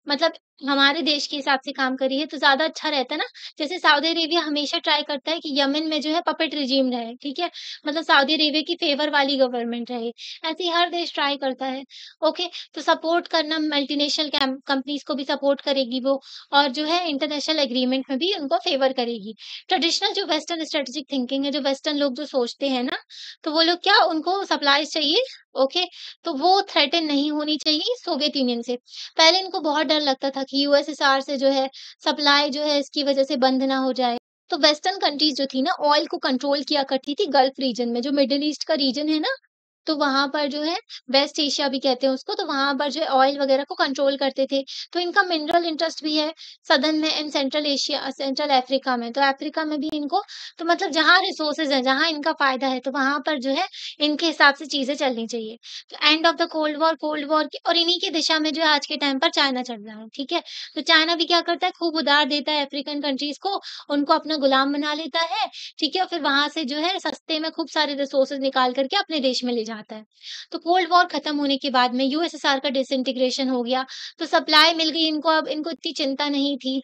मतलब हमारे देश के हिसाब से काम कर रही है, तो ज़्यादा अच्छा रहता है ना। जैसे सऊदी अरेबिया हमेशा ट्राई करता है कि यमन में जो है पपेट रिजीम रहे, ठीक है? मतलब सऊदी अरेबिया की फ़ेवर वाली गवर्नमेंट रहे, ऐसे ही हर देश ट्राई करता है। ओके, तो सपोर्ट करना मल्टीनेशनल कंपनीज़ को भी सपोर्ट करेगी वो, और जो है इंटरनेशनल एग्रीमेंट में भी उनको फ़ेवर करेगी। ट्रेडिशनल जो वेस्टर्न स्ट्रेटेजिक थिंकिंग है, जो वेस्टर्न लोग जो सोचते हैं ना, तो वो लोग क्या उनको सप्लाइज़ चाहिए, ओके, तो वो थ्रेटन नहीं होनी चाहिए सोवियत यूनियन से। पहले इनको बहुत डर लगता था कि यूएसएसआर से जो है सप्लाई जो है इसकी वज़ह से बंद ना हो जाए। तो वेस्टर्न कंट्रीज़ जो थी ना ऑयल को कंट्रोल किया करती थी गल्फ रीजन में, जो मिडल ईस्ट का रीजन है ना, तो वहाँ पर जो है वेस्ट एशिया भी कहते हैं उसको, तो वहाँ पर जो है ऑयल वग़ैरह को कंट्रोल करते थे। तो इनका मिनरल इंटरेस्ट भी है सदर्न में and central Asia, central Africa में। तो अफ्रीका में भी इनको, तो मतलब जहाँ रिसोर्सेज़ हैं, जहाँ इनका फ़ायदा है, तो वहाँ पर जो है इनके हिसाब से चीज़ें चलनी चाहिए। तो end of the cold war की और इन्हीं की दिशा में जो है आज के टाइम पर चाइना चल रहा है, ठीक है? तो चाइना भी क्या करता है, खूब उधार देता है अफ्रीकन कंट्रीज़ को, उनको अपना गुलाम बना लेता है, ठीक है? और फिर वहाँ से जो है सस्ते में खूब सारे रिसोर्सेज़ निकाल कर के अपने देश में ले जाता है। तो कोल्ड वॉर खत्म होने के बाद में यूएसएसआर का डिसइंटीग्रेशन हो गया, तो सप्लाई मिल गई इनको, अब इनको इतनी चिंता नहीं थी।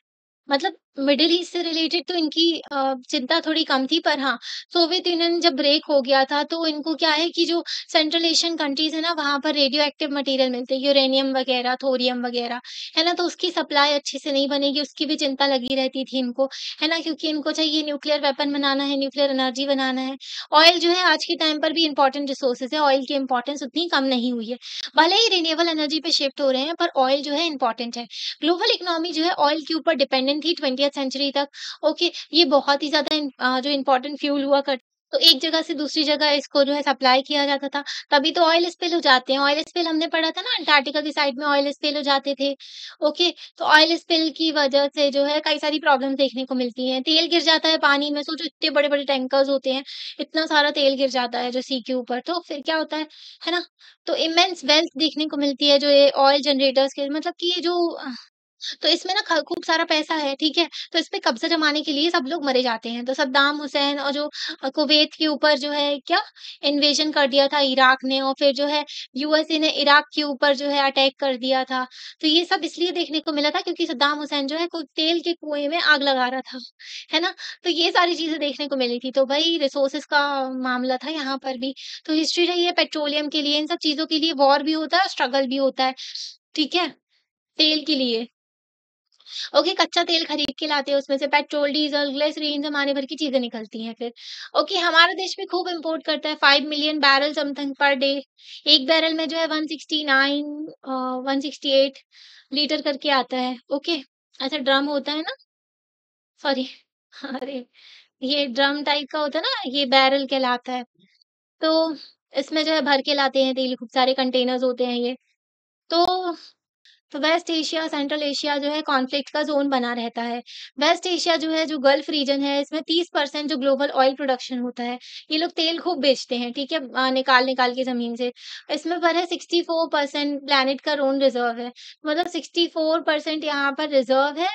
मतलब मिडल ईस्ट से रिलेटेड तो इनकी चिंता थोड़ी कम थी, पर हाँ, सोवियत यूनियन जब ब्रेक हो गया था, तो इनको क्या है कि जो सेंट्रल एशियन कंट्रीज़ है ना, वहाँ पर रेडियो एक्टिव मटीरियल मिलते हैं, यूरेनियम वगैरह, थोरियम वगैरह, है ना? तो उसकी सप्लाई अच्छे से नहीं बनेगी, उसकी भी चिंता लगी रहती थी इनको, है ना? क्योंकि इनको चाहिए न्यूक्लियर वेपन बनाना है, न्यूक्लियर एनर्जी बनाना है। ऑयल जो है आज के टाइम पर भी इम्पोर्टेंट रिसोर्सेज़ है, ऑयल की इम्पोर्टेंस उतनी कम नहीं हुई है। भले ही रिन्यूएबल एनर्जी पे शिफ्ट हो रहे हैं, पर ऑयल जो है इम्पोर्टेंट है। ग्लोबल इकोनॉमी जो है ऑयल के ऊपर डिपेंडेंट थी 20th सेंचुरी तक। ओके, ये बहुत ही ज़्यादा जो इम्पोर्टेंट फ्यूल हुआ कर, तो एक जगह से दूसरी जगह इसको जो है सप्लाई किया जाता था, तभी तो ऑयल स्पिल हो जाते हैं। ऑयल स्पिल हमने पढ़ा था ना, अंटार्कटिका की साइड में ऑयल स्पिल हो जाते थे। ओके, तो ऑयल स्पिल की वजह से जो है कई सारी प्रॉब्लम देखने को मिलती हैं। तेल गिर जाता है पानी में, सोचो इतने बड़े-बड़े टैंकर्स होते हैं, इतना सारा तेल गिर जाता है जो सी के ऊपर, तो फिर क्या होता है ना? तो इमेंस वेल्थ देखने को मिलती है जो ये ऑयल जनरेटर्स के, मतलब कि ये जो तो इसमें ना ख खूब सारा पैसा है, ठीक है? तो इस पे कब्ज़ा जमाने के लिए सब लोग मरे जाते हैं। तो सद्दाम हुसैन और जो कुवैत के ऊपर जो है क्या इन्वेज़न कर दिया था इराक ने, और फिर जो है यूएसए ने इराक के ऊपर जो है अटैक कर दिया था। तो ये सब इसलिए देखने को मिला था क्योंकि सद्दाम हुसैन जो है कोई तेल के कुएँ में आग लगा रहा था, है ना? तो ये सारी चीज़ें देखने को मिली थी। तो वही रिसोर्सेज़ का मामला था यहाँ पर भी। तो हिस्ट्री रही है पेट्रोलियम के लिए, इन सब चीज़ों के लिए वॉर भी होता है, स्ट्रगल भी होता है, ठीक है? तेल के लिए। ओके, कच्चा तेल खरीद के लाते हैं, उसमें से पेट्रोल, डीज़ल, ग्लिसरीन ज़माने भर की चीज़ें निकलती हैं फिर। ओके, हमारा देश भी खूब इम्पोर्ट करता है, 5 million barrel something per day. एक बैरल में जो है 169 168 लीटर करके आता है। ओके, ऐसा ड्रम होता है ना, सॉरी अरे! ये ड्रम टाइप का होता है ना, ये बैरल कहलाता है। तो इसमें जो है भर के लाते हैं तेल, खूब सारे कंटेनर्स होते हैं ये। तो वेस्ट एशिया, सेंट्रल एशिया जो है कॉन्फ्लिक्ट का ज़ोन बना रहता है। वेस्ट एशिया जो है, जो गल्फ रीजन है, इसमें 30% जो ग्लोबल ऑयल प्रोडक्शन होता है। ये लोग तेल खूब बेचते हैं, ठीक है? निकाल-निकाल के ज़मीन से। इसमें पर है 64% प्लैनेट का ओन रिज़र्व है। मतलब 64% यहाँ पर रिज़र्व है,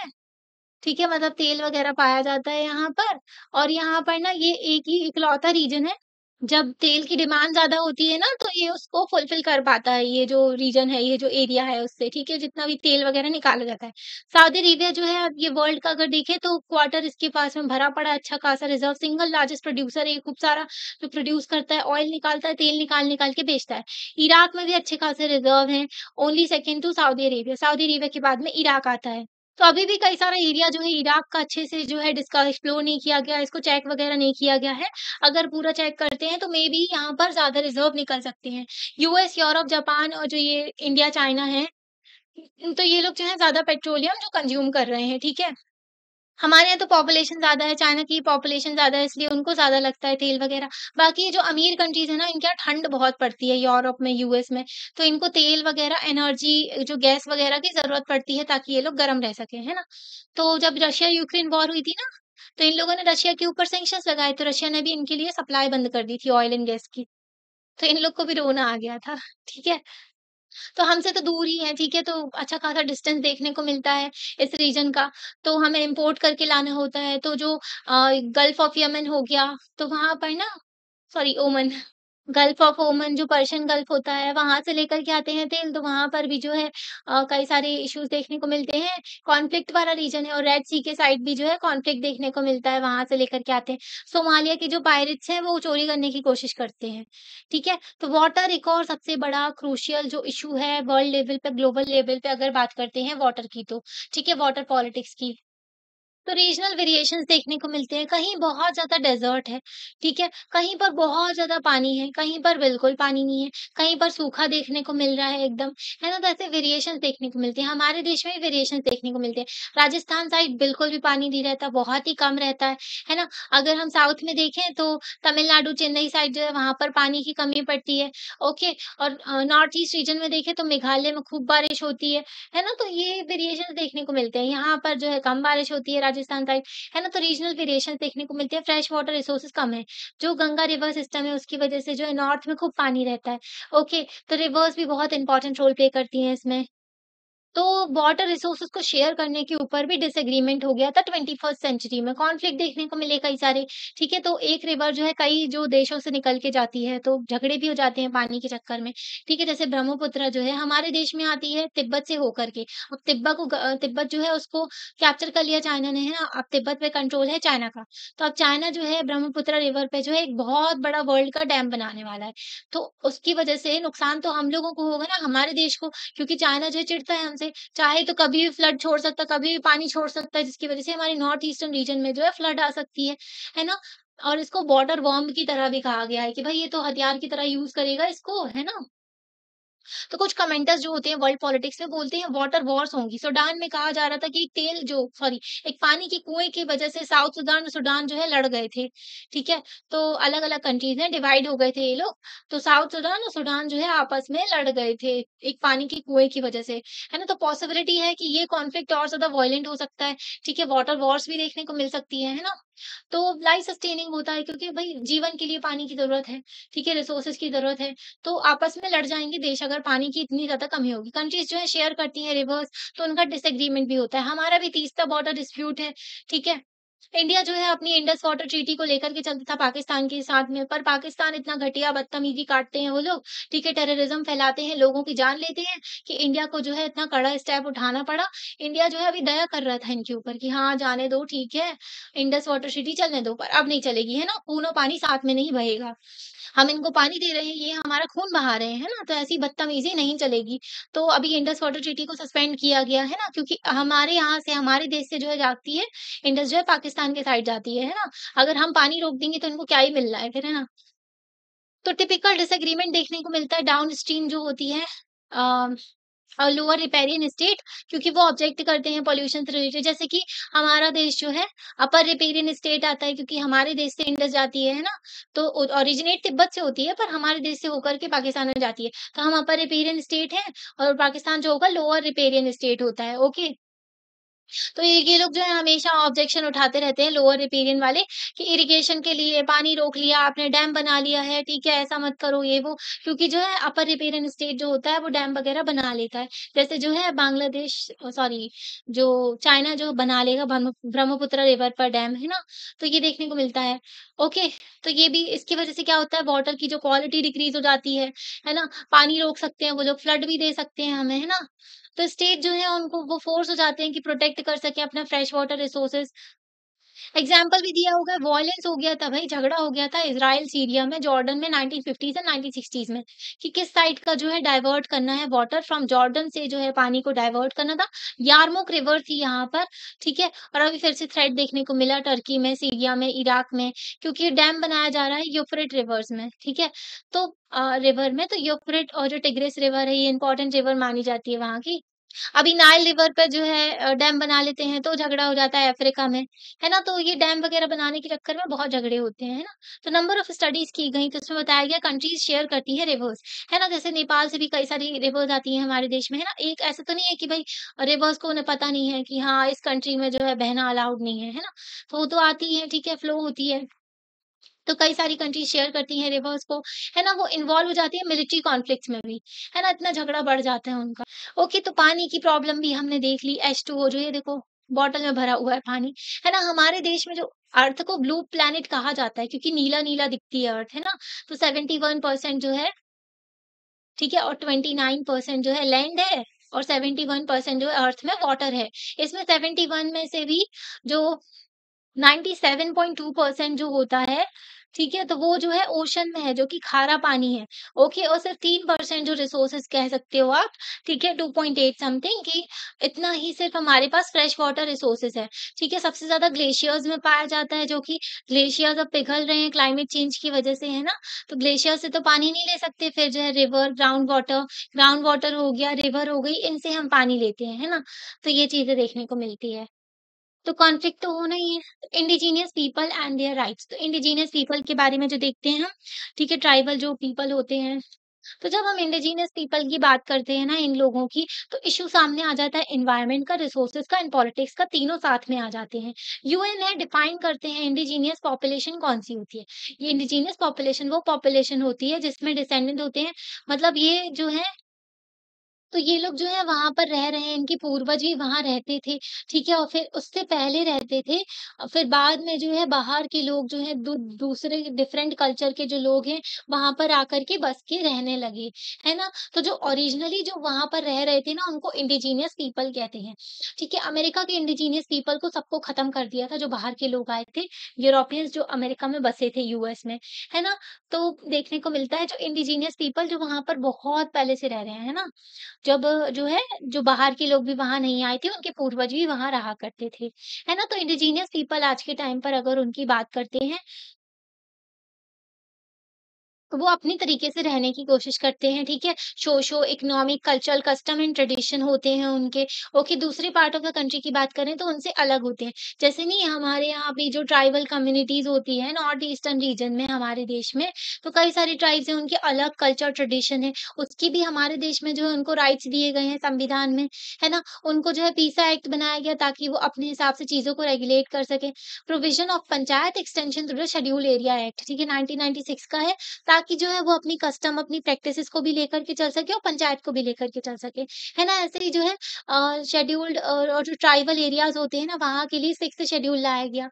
ठीक है? मतलब तेल वगैरह पाया जाता है यहाँ पर, और यहाँ पर ना ये एक ही इकलौता रीजन है जब तेल की डिमांड ज़्यादा होती है ना, तो ये उसको फुलफ़िल कर पाता है, ये जो रीजन है, ये जो एरिया है उससे, ठीक है? जितना भी तेल वग़ैरह निकाला जाता है। सऊदी अरेबिया जो है, अब ये वर्ल्ड का अगर देखें तो क्वार्टर इसके पास में भरा पड़ा है, अच्छा खासा रिज़र्व, सिंगल लार्जेस्ट प्रोड्यूसर है ये, खूब सारा जो प्रोड्यूस करता है, ऑयल निकालता है, तेल निकाल-निकाल के बेचता है। इराक में भी अच्छे खासे रिज़र्व हैं, only second to Saudi Arabia, Saudi Arabia के बाद में इराक आता है। तो अभी भी कई सारा एरिया जो है इराक का अच्छे से जो है डिस्का एक्सप्लोर नहीं किया गया, इसको चेक वग़ैरह नहीं किया गया है। अगर पूरा चेक करते हैं तो मे बी यहाँ पर ज़्यादा रिज़र्व निकल सकते हैं। यूएस, यूरोप, जापान और जो ये इंडिया, चाइना है, तो ये लोग जो है ज़्यादा पेट्रोलियम जो कंज़्यूम कर रहे हैं, ठीक है? हमारे यहाँ तो पॉपुलेशन ज़्यादा है, चाइना की पॉपुलेशन ज़्यादा है इसलिए उनको ज़्यादा लगता है तेल वग़ैरह। बाकी ये जो अमीर कंट्रीज़ है ना, इनके यहाँ ठंड बहुत पड़ती है, यूरोप में, यूएस में, तो इनको तेल वग़ैरह, एनर्जी जो गैस वग़ैरह की ज़रूरत पड़ती है ताकि ये लोग गरम रह सकें, है ना? तो जब रशिया-यूक्रेन वॉर हुई थी ना, तो इन लोगों ने रशिया के ऊपर सैंक्शंस लगाए, तो रशिया ने भी इनके लिए सप्लाई बंद कर दी थी ऑयल एंड गैस की। तो इन लोग को भी रोना आ गया था, ठीक है? तो हमसे तो दूर ही है, ठीक है? तो अच्छा खासा डिस्टेंस देखने को मिलता है इस रीजन का, तो हमें इम्पोर्ट करके लाना होता है। तो जो गल्फ ऑफ यमन हो गया, तो वहाँ पर ना, सॉरी, ओमन। गल्फ ऑफ ओमन, जो पर्शियन गल्फ होता है, वहाँ से लेकर के आते हैं तेल, तो वहाँ पर भी जो है कई सारे इश्यूज़ देखने को मिलते हैं। कॉन्फ्लिक्ट वाला रीजन है और रेड सी के साइड भी जो है कॉन्फ्लिक्ट देखने को मिलता है, वहाँ से लेकर के आते हैं। सोमालिया के जो पायरेट्स हैं, वो चोरी करने की कोशिश करते हैं, ठीक है? तो वाटर एक और सबसे बड़ा क्रूशियल जो इश्यू है वर्ल्ड लेवल पे, ग्लोबल लेवल पे अगर बात करते हैं वाटर की तो, ठीक है? वाटर पॉलिटिक्स की। तो रीजनल वेरिएशंस देखने को मिलते हैं, कहीं बहुत ज़्यादा डेज़र्ट है, ठीक है? कहीं पर बहुत ज़्यादा पानी है, कहीं पर बिल्कुल पानी नहीं है, कहीं पर सूखा देखने को मिल रहा है एकदम, है ना? तो ऐसे वेरिएशंस देखने को मिलते हैं, हमारे देश में भी वेरिएशंस देखने को मिलते हैं। राजस्थान साइड बिल्कुल भी पानी नहीं रहता, बहुत ही कम रहता है ना? अगर हम साउथ में देखें तो तमिलनाडु, चेन्नई साइड जो है वहाँ पर पानी की कमी पड़ती है, ओके? और नॉर्थ ईस्ट रीजन में देखें तो मेघालय में खूब बारिश होती है ना? तो ये वेरिएशंस देखने को मिलते हैं। यहाँ पर जो है कम बारिश होती है राजस्थान साइड, है ना? तो रीजनल वेरिएशंस देखने को मिलते हैं, फ्रेश वाटर रिसोर्सेज़ कम है। जो गंगा रिवर सिस्टम है उसकी वजह से जो है नॉर्थ में खूब पानी रहता है। ओके, तो रिवर्स भी बहुत इंपॉर्टेंट रोल प्ले करती हैं इसमें। तो वाटर रिसोर्सेज को शेयर करने के ऊपर भी डिसएग्रीमेंट हो गया था 21st सेंचुरी में, कॉन्फ्लिक्ट देखने को मिले कई सारे, ठीक है? तो एक रिवर जो है कई जो देशों से निकल के जाती है, तो झगड़े भी हो जाते हैं पानी के चक्कर में, ठीक है? जैसे ब्रह्मपुत्र जो है हमारे देश में आती है तिब्बत से होकर के, अब तिब्बत जो है उसको कैप्चर कर लिया चाइना ने, है ना? अब तिब्बत पे कंट्रोल है चाइना का। तो अब चाइना जो है ब्रह्मपुत्र रिवर पे जो है एक बहुत बड़ा वर्ल्ड का डैम बनाने वाला है। तो उसकी वजह से नुकसान तो हम लोगों को होगा ना, हमारे देश को, क्योंकि चाइना जो है चिढ़ता है हमसे, चाहे तो कभी भी फ्लड छोड़ सकता है, कभी भी पानी छोड़ सकता है, जिसकी वज़ह से हमारी नॉर्थ ईस्टर्न रीजन में जो है फ्लड आ सकती है ना? और इसको वाटर बॉम्ब की तरह भी कहा गया है कि भाई ये तो हथियार की तरह यूज़ करेगा इसको, है ना? तो कुछ कमेंटर्स जो होते हैं वर्ल्ड पॉलिटिक्स में बोलते हैं वाटर वॉर्स होंगी। सूडान में कहा जा रहा था कि एक पानी के कुएँ की वजह से साउथ सूडान और सूडान जो है लड़ गए थे, ठीक है? तो अलग-अलग कंट्रीज़ हैं, डिवाइड हो गए थे ये लोग। तो साउथ सूडान और सूडान जो है आपस में लड़ गए थे, एक पानी के कुएँ की वजह से, है ना? तो पॉसिबिलिटी है कि ये कॉन्फ्लिक्ट और ज़्यादा वायलेंट हो सकता है, ठीक है? वाटर वॉर्स भी देखने को मिल सकती है ना? तो लाइफ सस्टेनिंग होता है क्योंकि भई जीवन के लिए पानी की ज़रूरत है, ठीक है? रिसोर्सेज़ की ज़रूरत है। तो आपस में लड़ जाएँगे देश अगर पानी की इतनी ज़्यादा कमी होगी। कंट्रीज़ जो है शेयर करती हैं रिवर्स, तो उनका डिसएग्रीमेंट भी होता है। हमारा भी तीस्ता बॉर्डर डिस्प्यूट है, ठीक है? इंडिया जो है अपनी इंडस वाटर ट्रीटी को लेकर के चलता था पाकिस्तान के साथ में, पर पाकिस्तान इतना घटिया बदतमीज़ी काटते हैं वो लोग, ठीक है? टेररिज़्म फैलाते हैं, लोगों की जान लेते हैं कि इंडिया को जो है इतना कड़ा स्टेप उठाना पड़ा। इंडिया जो है अभी दया कर रहा था इनके ऊपर कि हाँ, जाने दो, ठीक है, इंडस वाटर ट्रीटी चलने दो, पर अब नहीं चलेगी, है ना? खूनो पानी साथ में नहीं बहेगा। हम इनको पानी दे रहे हैं, ये हमारा खून बहा रहे हैं, है ना? तो ऐसी बदतमीज़ी नहीं चलेगी। तो अभी इंडस वाटर ट्रीटी को सस्पेंड किया गया है ना, क्योंकि हमारे यहाँ से, हमारे देश से जो है जाती है, इंडस जो है पाकिस्तान के साइड जाती है ना? अगर हम पानी रोक देंगे तो इनको क्या ही मिल रहा है फिर, है ना? तो टिपिकल डिसएग्रीमेंट देखने को मिलता है डाउनस्ट्रीम जो होती है अ लोअर रिपेरियन स्टेट, क्योंकि वो ऑब्जेक्ट करते हैं पॉल्यूशन से रिलेटेड, जैसे कि हमारा देश जो है अपर रिपेरियन स्टेट आता है क्योंकि हमारे देश से इंडस जाती है ना? तो ओरिजिनेट तिब्बत से होती है पर हमारे देश से होकर के पाकिस्तान में जाती है। तो हम अपर रिपेरियन स्टेट हैं और पाकिस्तान जो होगा लोअर रिपेरियन स्टेट होता है, ओके? तो ये लोग जो है हमेशा ऑब्जेक्शन उठाते रहते हैं लोअर रिपेरियन वाले कि इरिगेशन के लिए पानी रोक लिया आपने, डैम बना लिया है, ठीक है, ऐसा मत करो ये वो। क्योंकि जो है अपर रिपेरियन स्टेट जो होता है वो डैम वगैरह बना लेता है। जैसे जो है बांग्लादेश सॉरी जो चाइना जो बना लेगा ब्रह्मपुत्र रिवर पर डैम, है ना? तो ये देखने को मिलता है। ओके, तो ये भी इसकी वजह से क्या होता है वाटर की जो क्वालिटी डिक्रीज़ हो जाती है ना? पानी रोक सकते हैं वो लोग, फ्लड भी दे सकते हैं हमें, है ना? तो स्टेट जो है उनको वो फ़ोर्स हो जाते हैं कि प्रोटेक्ट कर सकें अपना फ्रेश वाटर रिसोर्सेज़। एग्ज़ाम्पल भी दिया होगा, वॉयलेंस हो गया था भई, झगड़ा हो गया था इज़राइल सीरिया में, जॉर्डन में 1950s एंड 1960s में कि किस साइड का जो है डाइवर्ट करना है वाटर फ्रॉम जॉर्डन से जो है पानी को डाइवर्ट करना था। यारमुक रिवर थी यहाँ पर, ठीक है? और अभी फिर से थ्रेट देखने को मिला टर्की में, सीरिया में, इराक में क्योंकि डैम बनाया जा रहा है यूफ्रेट रिवर्स में, ठीक है? तो रिवर में तो यूफ्रेट और जो टिग्रिस रिवर है ये इम्पोर्टेंट रिवर मानी जाती है वहाँ की। अभी नाइल रिवर पे जो है डैम बना लेते हैं तो झगड़ा हो जाता है अफ्रीका में, है ना? तो ये डैम वगैरह बनाने के चक्कर में बहुत झगड़े होते हैं, है ना? तो नंबर ऑफ स्टडीज़ की गई तो उसमें बताया गया कंट्रीज़ शेयर करती है रिवर्स, है ना? जैसे नेपाल से भी कई सारी रिवर्स आती हैं हमारे देश में, है ना? एक ऐसा तो नहीं है कि भई रिवर्स को उन्हें पता नहीं है कि हाँ, इस कंट्री में जो है बहना अलाउड नहीं है ना? तो वो तो आती है, ठीक है, फ्लो होती है। तो कई सारी कंट्रीज़ शेयर करती हैं रिवर्स को, है ना? वो इन्वॉल्व हो जाती है मिलिट्री कॉन्फ्लिक्ट्स में भी, है ना? इतना झगड़ा बढ़ जाता है उनका। ओके, तो पानी की प्रॉब्लम भी हमने देख ली, H2O जो ये देखो बॉटल में भरा हुआ है पानी, है ना? हमारे देश में जो अर्थ को ब्लू प्लैनेट कहा जाता है क्योंकि नीला-नीला दिखती है अर्थ, है ना? तो 71% जो है, ठीक है? और 29% जो है लैंड है और 71% जो है अर्थ में वाटर है। इसमें 71 में से भी जो 97.2% जो होता है, ठीक है? तो वो जो है ओशन में है, जो कि खारा पानी है, ओके? और सिर्फ़ 3% जो रिसोर्सेज़ कह सकते हो आप, ठीक है? 2.8 समथिंग कि इतना ही सिर्फ़ हमारे पास फ्रेश वाटर रिसोर्सेज़ है, ठीक है? सबसे ज़्यादा ग्लेशियर्स में पाया जाता है, जो कि ग्लेशियर्स अब पिघल रहे हैं क्लाइमेट चेंज की वज़ह से, है ना? तो ग्लेशियर से तो पानी नहीं ले सकते, फिर जो है रिवर, ग्राउंड वाटर हो गया, रिवर हो गई, इनसे हम पानी लेते हैं, है ना? तो ये चीज़ें देखने को मिलती है। तो कॉन्फ्लिक्ट तो होना ही है। Indigenous people and their rights तो इंडिजिनियस पीपल के बारे में जो देखते हैं हम, ठीक है, ट्राइबल जो पीपल होते हैं, तो जब हम इंडिजिनियस पीपल की बात करते हैं ना इन लोगों की, तो इश्यू सामने आ जाता है एनवायरनमेंट का, रिसोर्सेज का एंड पॉलिटिक्स का, तीनों साथ में आ जाते हैं। यूएन है डिफाइन करते हैं इंडिजिनियस पॉपुलेशन कौन-सी होती है। ये इंडिजिनियस पॉपुलेशन वो पॉपुलेशन होती है जिसमें डिसेंडेंट होते हैं, मतलब ये जो है तो ये लोग जो है वहाँ पर रह रहे हैं, इनके पूर्वज भी वहाँ रहते थे, ठीक है? और फिर उससे पहले रहते थे फिर बाद में जो है बाहर के लोग जो हैं दूसरे डिफरेंट कल्चर के जो लोग हैं, वहाँ पर आकर के बस के रहने लगे, है ना? तो जो ओरिजिनली जो वहाँ पर रह रहे थे ना, उनको इंडिजिनियस पीपल कहते हैं, ठीक है? अमेरिका के इंडिजिनियस पीपल को सबको खत्म कर दिया था, जो बाहर के लोग आए थे, यूरोपियंस जो अमेरिका में बसे थे यूएस में, है ना? तो देखने को मिलता है जो इंडिजिनियस पीपल जो वहाँ पर बहुत पहले से रह रहे हैं, है ना? जब जो है, जो बाहर के लोग भी वहाँ नहीं आए थे, उनके पूर्वज भी वहाँ रहा करते थे, है ना? तो इंडिजीनियस पीपल आज के टाइम पर अगर उनकी बात करते हैं तो वो अपनी तरीके से रहने की कोशिश करते हैं, ठीक है? Socio economic, cultural, custom and tradition होते हैं उनके। ओके, दूसरे पार्ट ऑफ द कंट्री की बात करें तो उनसे अलग होते हैं। जैसे नहीं हमारे यहाँ भी जो ट्राइबल कम्युनिटीज़ होती हैं नॉर्थ ईस्टर्न रीजन में हमारे देश में, तो कई सारी ट्राइब्स हैं, उनके अलग कल्चर ट्रेडिशन है। उसकी भी हमारे देश में जो है उनको राइट्स दिए गए हैं संविधान में, है ना? उनको जो है पीसा एक्ट बनाया गया ताकि वो अपने हिसाब से चीज़ों को रेगुलेट कर सकें। Provision of panchayat extension through the schedule area act, ठीक है? 1996 का है ताकि जो है वो अपनी कस्टम, अपनी प्रैक्टिसेज़ को भी लेकर के चल सके और पंचायत को भी लेकर के चल सके, है ना? ऐसे ही जो है शेड्यूल्ड और जो ट्राइबल एरियाज़ होते हैं ना, वहाँ के लिए 6th शेड्यूल लाया गया,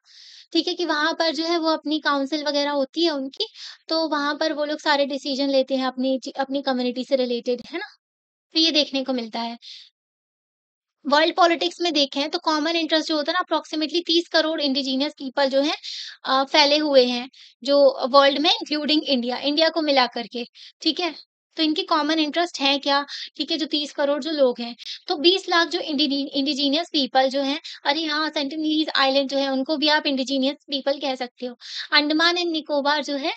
ठीक है? कि वहाँ पर जो है वो अपनी काउंसिल वगैरह होती है उनकी, तो वहाँ पर वो लोग सारे डिसीज़न लेते हैं अपनी कम्युनिटी से रिलेटेड, है ना? तो ये देखने को मिलता है। वर्ल्ड पॉलिटिक्स में देखें तो कॉमन इंटरेस्ट जो होता है ना अप्रॉक्सिमेटली 30 करोड़ इंडिजिनियस पीपल जो हैं फैले हुए हैं, जो वर्ल्ड में इंक्लूडिंग इंडिया, इंडिया को मिला करके, ठीक है? तो इनकी कॉमन इंटरेस्ट है क्या? ठीक है, जो 30 करोड़ जो लोग हैं, तो 20 लाख जो इंडिजिनियस पीपल जो हैं, अरे हाँ, सेंटिनलीज़ आइलैंड जो है उनको भी आप इंडिजिनियस पीपल कह सकते हो। अंडमान एंड निकोबार जो है,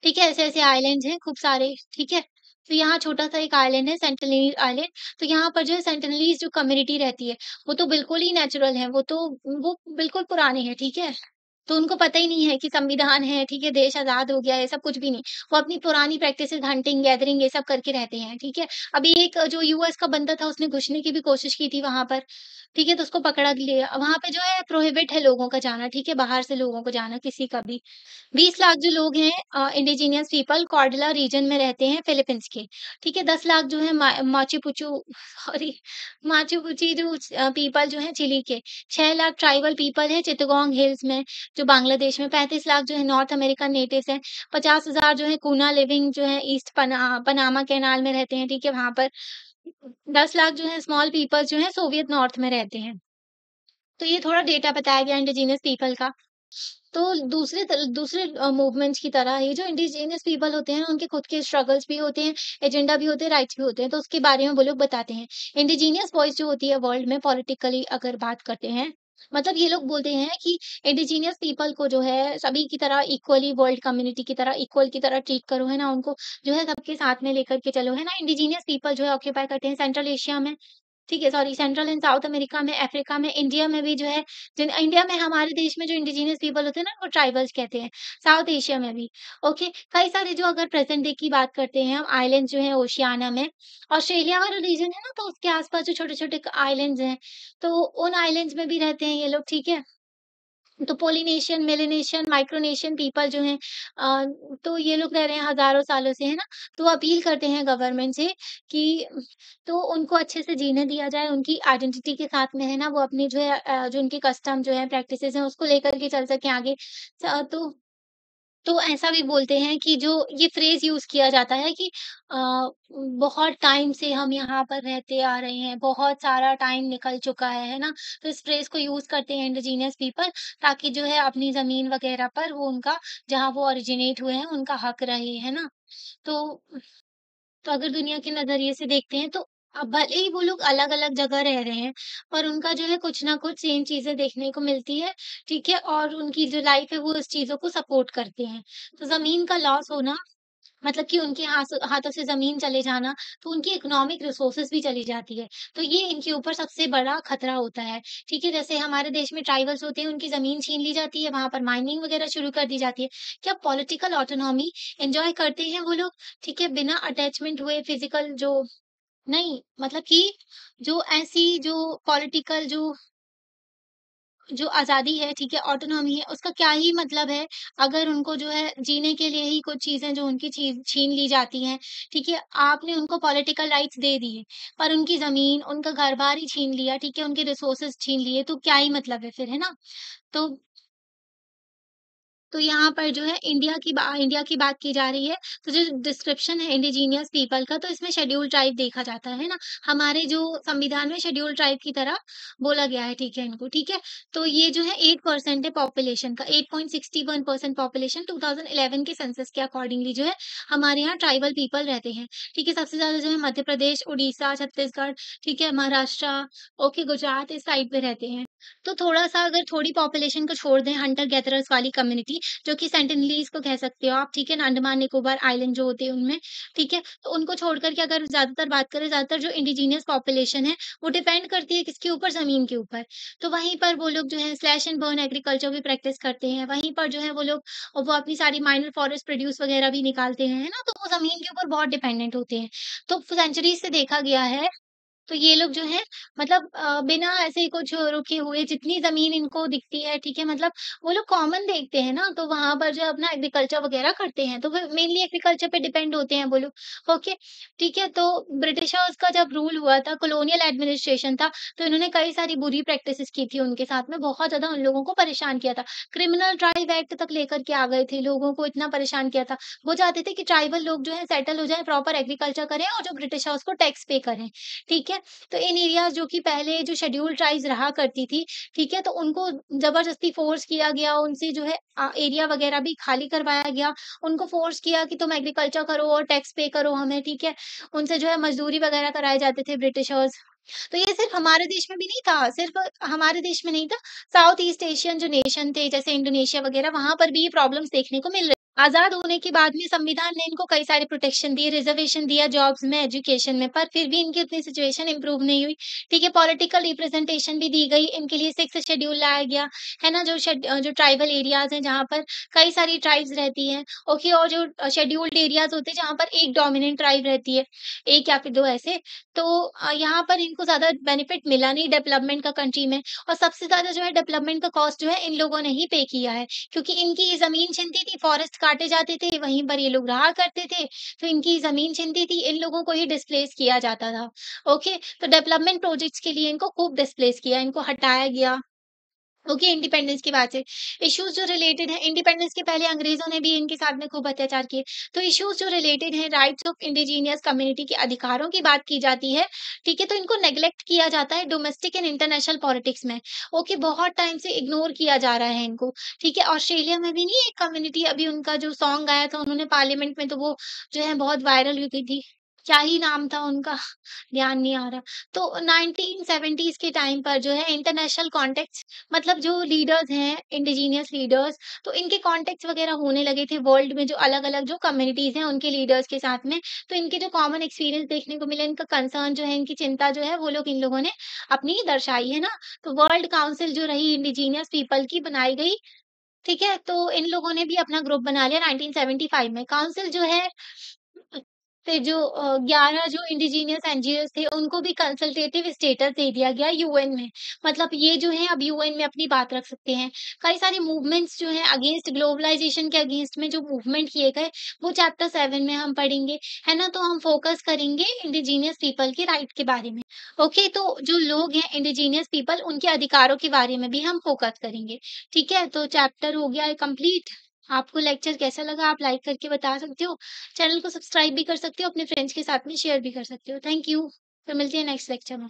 ठीक है? ऐसे-ऐसे आइलैंड्स हैं खूब सारे, ठीक है? तो यहाँ छोटा-सा एक आइलैंड है सेंटिनली आइलैंड, तो यहाँ पर जो है सेंटिनलीज़ जो कम्युनिटी रहती है, वो तो बिल्कुल ही नेचुरल है, वो बिल्कुल पुराने हैं, ठीक है? तो उनको पता ही नहीं है कि संविधान है, ठीक है? देश आज़ाद हो गया है, सब कुछ भी नहीं। वो अपनी पुरानी प्रैक्टिसेज़ हंटिंग, गैदरिंग ये सब करके रहते हैं, ठीक है? अभी एक जो यूएस का बंदा था, उसने घुसने की भी कोशिश की थी वहाँ पर, ठीक है? तो उसको पकड़ा लिया। वहाँ पे जो है प्रोहिबिट है लोगों का जाना, ठीक है? बाहर से लोगों को जाना किसी का भी। 20 लाख जो लोग हैं इंडिजिनियस पीपल कॉर्डला रीजन में रहते हैं फिलीपींस के, ठीक है? 10 लाख जो है माचू पिच्चू सॉरी माचू पिच्ची जो पीपल जो हैं चिली के, 6 लाख ट्राइबल पीपल हैं चित्तगोंग हिल्स में जो बांग्लादेश में, 35 लाख जो है नॉर्थ अमेरिकन नेटिव्स हैं, 50,000 जो है कूना लिविंग जो है ईस्ट पनामा कैनाल में रहते हैं, ठीक है? वहाँ पर 10 लाख जो है स्मॉल पीपल जो हैं सोवियत नॉर्थ में रहते हैं। तो ये थोड़ा डेटा बताया गया इंडिजिनियस पीपल का। तो दूसरे मूवमेंट्स की तरह ये जो इंडिजिनियस पीपल होते हैं, उनके खुद के स्ट्रगल्स भी होते हैं, एजेंडा भी होते हैं, राइट्स भी होते हैं, तो उसके बारे में वो लोग बताते हैं। इंडिजिनियस वॉइस जो होती है वर्ल्ड में पॉलिटिकली अगर बात करते हैं, मतलब ये लोग बोलते हैं कि इंडिजिनियस पीपल को जो है सभी की तरह इक्वली वर्ल्ड कम्युनिटी की तरह इक्वल की तरह ट्रीट करो, है ना? उनको जो है सबके साथ में लेकर के चलो, है ना? इंडिजिनियस पीपल जो है ऑक्यूपाई करते हैं सेंट्रल एशिया में, ठीक है, sorry central and south America में, अफ्रीका में, इंडिया में भी जो है जिन इंडिया में हमारे देश में जो इंडिजिनियस पीपल होते हैं ना, वो ट्राइबल्स कहते हैं, साउथ एशिया में भी, ओके। कई सारे जो अगर प्रेज़ेंट डे की बात करते हैं हम आइलैंड्स जो हैं ओशियाना में, ऑस्ट्रेलिया वाला रीजन है ना, तो उसके आस-पास जो छोटे-छोटे आइलैंड्स हैं, तो उन आइलैंड्स में भी रहते हैं ये लोग, ठीक है। तो पोलिनेशियन, मेलानेशियन, माइक्रोनेशियन पीपल जो हैं तो ये लोग रह रहे हैं हज़ारों सालों से, है ना? तो वो अपील करते हैं गवर्नमेंट से कि तो उनको अच्छे से जीने दिया जाए, उनकी आइडेंटिटी के साथ में है ना, वो अपनी जो है जो उनके कस्टम जो है, प्रैक्टिसेज़ हैं, उसको लेकर के चल सकें आगे। तो ऐसा भी बोलते हैं कि जो ये फ्रेज़ यूज़ किया जाता है कि बहुत टाइम से हम यहाँ पर रहते आ रहे हैं, बहुत सारा टाइम निकल चुका है ना? तो इस फ्रेज़ को यूज़ करते हैं इंडिजिनियस पीपल ताकि जो है अपनी ज़मीन वग़ैरह पर वो उनका जहाँ वो ओरिजिनेट हुए हैं, उनका हक रहे, है ना? तो तो अगर दुनिया के नज़रिए से देखते हैं तो भले ही वो लोग अलग-अलग जगह रह रहे हैं, पर उनका जो है कुछ ना कुछ सेम चीज़ें देखने को मिलती है, ठीक है? और उनकी जो लाइफ़ है वो इस चीज़ों को सपोर्ट करते हैं। तो ज़मीन का लॉस होना मतलब कि उनके हाथों से ज़मीन चले जाना, तो उनकी इकोनॉमिक रिसोर्सेज़ भी चली जाती है। तो ये इनके ऊपर सबसे बड़ा खतरा होता है, ठीक है? जैसे हमारे देश में ट्राइबल्स होते हैं, उनकी ज़मीन छीन ली जाती है, वहाँ पर माइनिंग वग़ैरह शुरू कर दी जाती है। क्या पॉलिटिकल ऑटोनॉमी एन्जॉय करते हैं वो लोग, ठीक है? बिना अटैचमेंट हुए फिज़िकल जो नहीं, मतलब कि जो ऐसी जो पॉलिटिकल जो आज़ादी है, ठीक है, ऑटोनॉमी है, उसका क्या ही मतलब है, अगर उनको जो है जीने के लिए ही कुछ चीज़ें जो उनकी छीन ली जाती हैं, ठीक है? आपने उनको पॉलिटिकल राइट्स दे दिए, पर उनकी ज़मीन, उनका घर-बार ही छीन लिया, ठीक है? उनके रिसोर्सेज़ छीन लिए, तो क्या ही मतलब है फिर, है ना? तो तो यहाँ पर जो है इंडिया की बात की जा रही है, तो जो डिस्क्रिप्शन है इंडिजीनियस पीपल का, तो इसमें शेड्यूल्ड ट्राइब देखा जाता है ना? हमारे जो संविधान में शेड्यूल्ड ट्राइब की तरह बोला गया है, ठीक है इनको, ठीक है? तो ये जो है 8% है पॉपुलेशन का, 8.61% पॉपुलेशन 2011 के सेंसस के अकॉर्डिंगली जो है, हमारे यहाँ ट्राइबल पीपल रहते हैं, ठीक है? सबसे ज़्यादा जो है मध्य प्रदेश, उड़ीसा, छत्तीसगढ़, ठीक है? महाराष्ट्र, ओके, गुजरात इस साइड पे रहते हैं। तो थोड़ा-सा अगर थोड़ी पॉपुलेशन को छोड़ दें हंटर गैदरर्स वाली कम्युनिटी जो कि सेंटिनलीज़ को कह सकते हो आप, ठीक है ना? अंडमान निकोबार आइलैंड जो होते हैं उनमें, ठीक है? तो उनको छोड़ कर के अगर ज़्यादातर बात करें, ज़्यादातर जो इंडिजिनियस पॉपुलेशन है, वो डिपेंड करती है किसके ऊपर? ज़मीन के ऊपर। तो वहीं पर वो लोग जो है स्लैश एंड बर्न एग्रीकल्चर भी प्रैक्टिस करते हैं। वहीं पर जो है वो अपनी सारी माइनर फॉरेस्ट प्रोड्यूस वगैरह भी निकालते हैं, है ना? तो वो ज़मीन के ऊपर बहुत डिपेंडेंट होते हैं। तो सेंचुरीज़ से देखा गया है तो ये लोग जो हैं मतलब बिना ऐसे कुछ रुके हुए जितनी ज़मीन इनको दिखती है, ठीक है? मतलब वो लोग कॉमन देखते हैं ना, तो वहाँ पर जो है अपना एग्रीकल्चर वग़ैरह करते हैं, तो फिर मेनली एग्रीकल्चर पे डिपेंड होते हैं वो लोग, ओके, ठीक है? तो ब्रिटिशर्स का जब रूल हुआ था, कॉलोनियल एडमिनिस्ट्रेशन था, तो इन्होंने कई सारी बुरी प्रैक्टिसेज़ की थी उनके साथ में, बहुत ज़्यादा उन लोगों को परेशान किया था। क्रिमिनल ट्राइब एक्ट तक लेकर के आ गए थे, लोगों को इतना परेशान किया था। वो चाहते थे कि ट्राइबल लोग जो हैं सेटल हो जाएँ, प्रॉपर एग्रीकल्चर करें और जो ब्रिटिश है उसको टैक्स पे करें, ठीक है? तो इन एरियाज़ जो कि पहले जो शेड्यूल्ड ट्राइब्स रहा करती थी, ठीक है? तो उनको ज़बरदस्ती फ़ोर्स किया गया, उनसे जो है एरिया वग़ैरह भी खाली करवाया गया। उनको फ़ोर्स किया कि तुम एग्रीकल्चर करो और टैक्स पे करो हमें, ठीक है? उनसे जो है मज़दूरी वग़ैरह कराए जाते थे ब्रिटिशर्स। तो ये सिर्फ़ हमारे देश में भी नहीं था, सिर्फ़ हमारे देश में नहीं था, साउथ ईस्ट एशियन जो नेशन थे, जैसे इंडोनेशिया वग़ैरह, वहाँ पर भी ये प्रॉब्लम्स देखने को मिल रही आज़ाद होने के बाद में संविधान ने इनको कई सारे प्रोटेक्शन दिए, रिज़र्वेशन दिया जॉब्स में, एजुकेशन में, पर फिर भी इनकी उतनी सिचुएशन इम्प्रूव नहीं हुई, ठीक है? पॉलिटिकल रिप्रेजेंटेशन भी दी गई, इनके लिए 6th शेड्यूल लाया गया, है ना? जो ट्राइबल एरियाज़ हैं, जहाँ पर कई सारी ट्राइब्स रहती हैं, ओके? और जो शेड्यूल्ड एरियाज़ होते हैं, जहाँ पर एक डोमिनेंट ट्राइब रहती है, 1 या फिर 2 ऐसे, तो यहाँ पर इनको ज़्यादा बेनिफिट मिला नहीं डेवलपमेंट का कंट्री में और सबसे ज़्यादा जो है डेवलपमेंट का कॉस्ट जो है, इन लोगों ने ही पे किया है। क्योंकि इनकी ये ज़मीन छिनती थी, फॉरेस्ट काटे जाते थे, वहीं पर ये लोग रहा करते थे, तो इनकी ज़मीन छिनती थी, इन लोगों को ही डिस्प्लेस किया जाता था। ओके, तो डेवलपमेंट प्रोजेक्ट्स के लिए इनको खूब डिस्प्लेस किया, इनको हटाया गया। ओके, इंडिपेंडेंस की बात है। इश्यूज़ जो रिलेटेड हैं इंडिपेंडेंस के पहले अंग्रेज़ों ने भी इनके साथ में खूब अत्याचार किए। तो इश्यूज़ जो रिलेटेड हैं राइट्स ऑफ इंडिजीनियस कम्युनिटी के अधिकारों की बात की जाती है, ठीक है? तो इनको नेग्लेक्ट किया जाता है डोमेस्टिक एंड इंटरनेशनल पॉलिटिक्स में। ओके, बहुत टाइम से इग्नोर किया जा रहा है इनको, ठीक है? ऑस्ट्रेलिया में भी नहीं एक कम्युनिटी अभी उनका जो सॉन्ग आया था उन्होंने पार्लियामेंट में तो वो जो है बहुत वायरल हुई थी। क्या ही नाम था उनका? ध्यान नहीं आ रहा। तो 1970s के टाइम पर जो है इंटरनेशनल कॉन्टेक्ट्स मतलब जो लीडर्स हैं, इंडिजीनियस लीडर्स, तो इनके कॉन्टेक्ट्स वगैरह होने लगे थे वर्ल्ड में जो अलग-अलग जो कम्युनिटीज़ हैं, उनके लीडर्स के साथ में। तो इनके जो कॉमन एक्सपीरियंस देखने को मिले, इनका कंसर्न जो है, इनकी चिंता जो है, वो लोग इन लोगों ने अपनी दर्शाई है ना। तो वर्ल्ड काउंसिल जो रही इंडिजीनियस पीपल की बनाई गई, ठीक है? तो इन लोगों ने भी अपना ग्रुप बना लिया 1975 में। काउंसिल जो है फिर जो 11 जो इंडिजीनियस एनजीओज़ थे, उनको भी कंसल्टेटिव स्टेटस दे दिया गया यूएन में। मतलब ये जो है अब यूएन में अपनी बात रख सकते हैं। कई सारे मूवमेंट्स जो हैं अगेंस्ट ग्लोबलाइज़ेशन के अगेंस्ट में जो मूवमेंट किए गए, वो चैप्टर 7 में हम पढ़ेंगे, है ना? तो हम फ़ोकस करेंगे इंडिजीनियस पीपल के राइट के बारे में। ओके, तो जो लोग हैं इंडिजीनियस पीपल, उनके अधिकारों के बारे में भी हम फ़ोकस करेंगे। ठीक है? तो चैप्टर हो गया है कंप्लीट। आपको लेक्चर कैसा लगा आप लाइक करके बता सकते हो। चैनल को सब्सक्राइब भी कर सकते हो, अपने फ्रेंड्स के साथ में शेयर भी कर सकते हो। Thank you. फिर मिलते हैं नेक्स्ट लेक्चर में।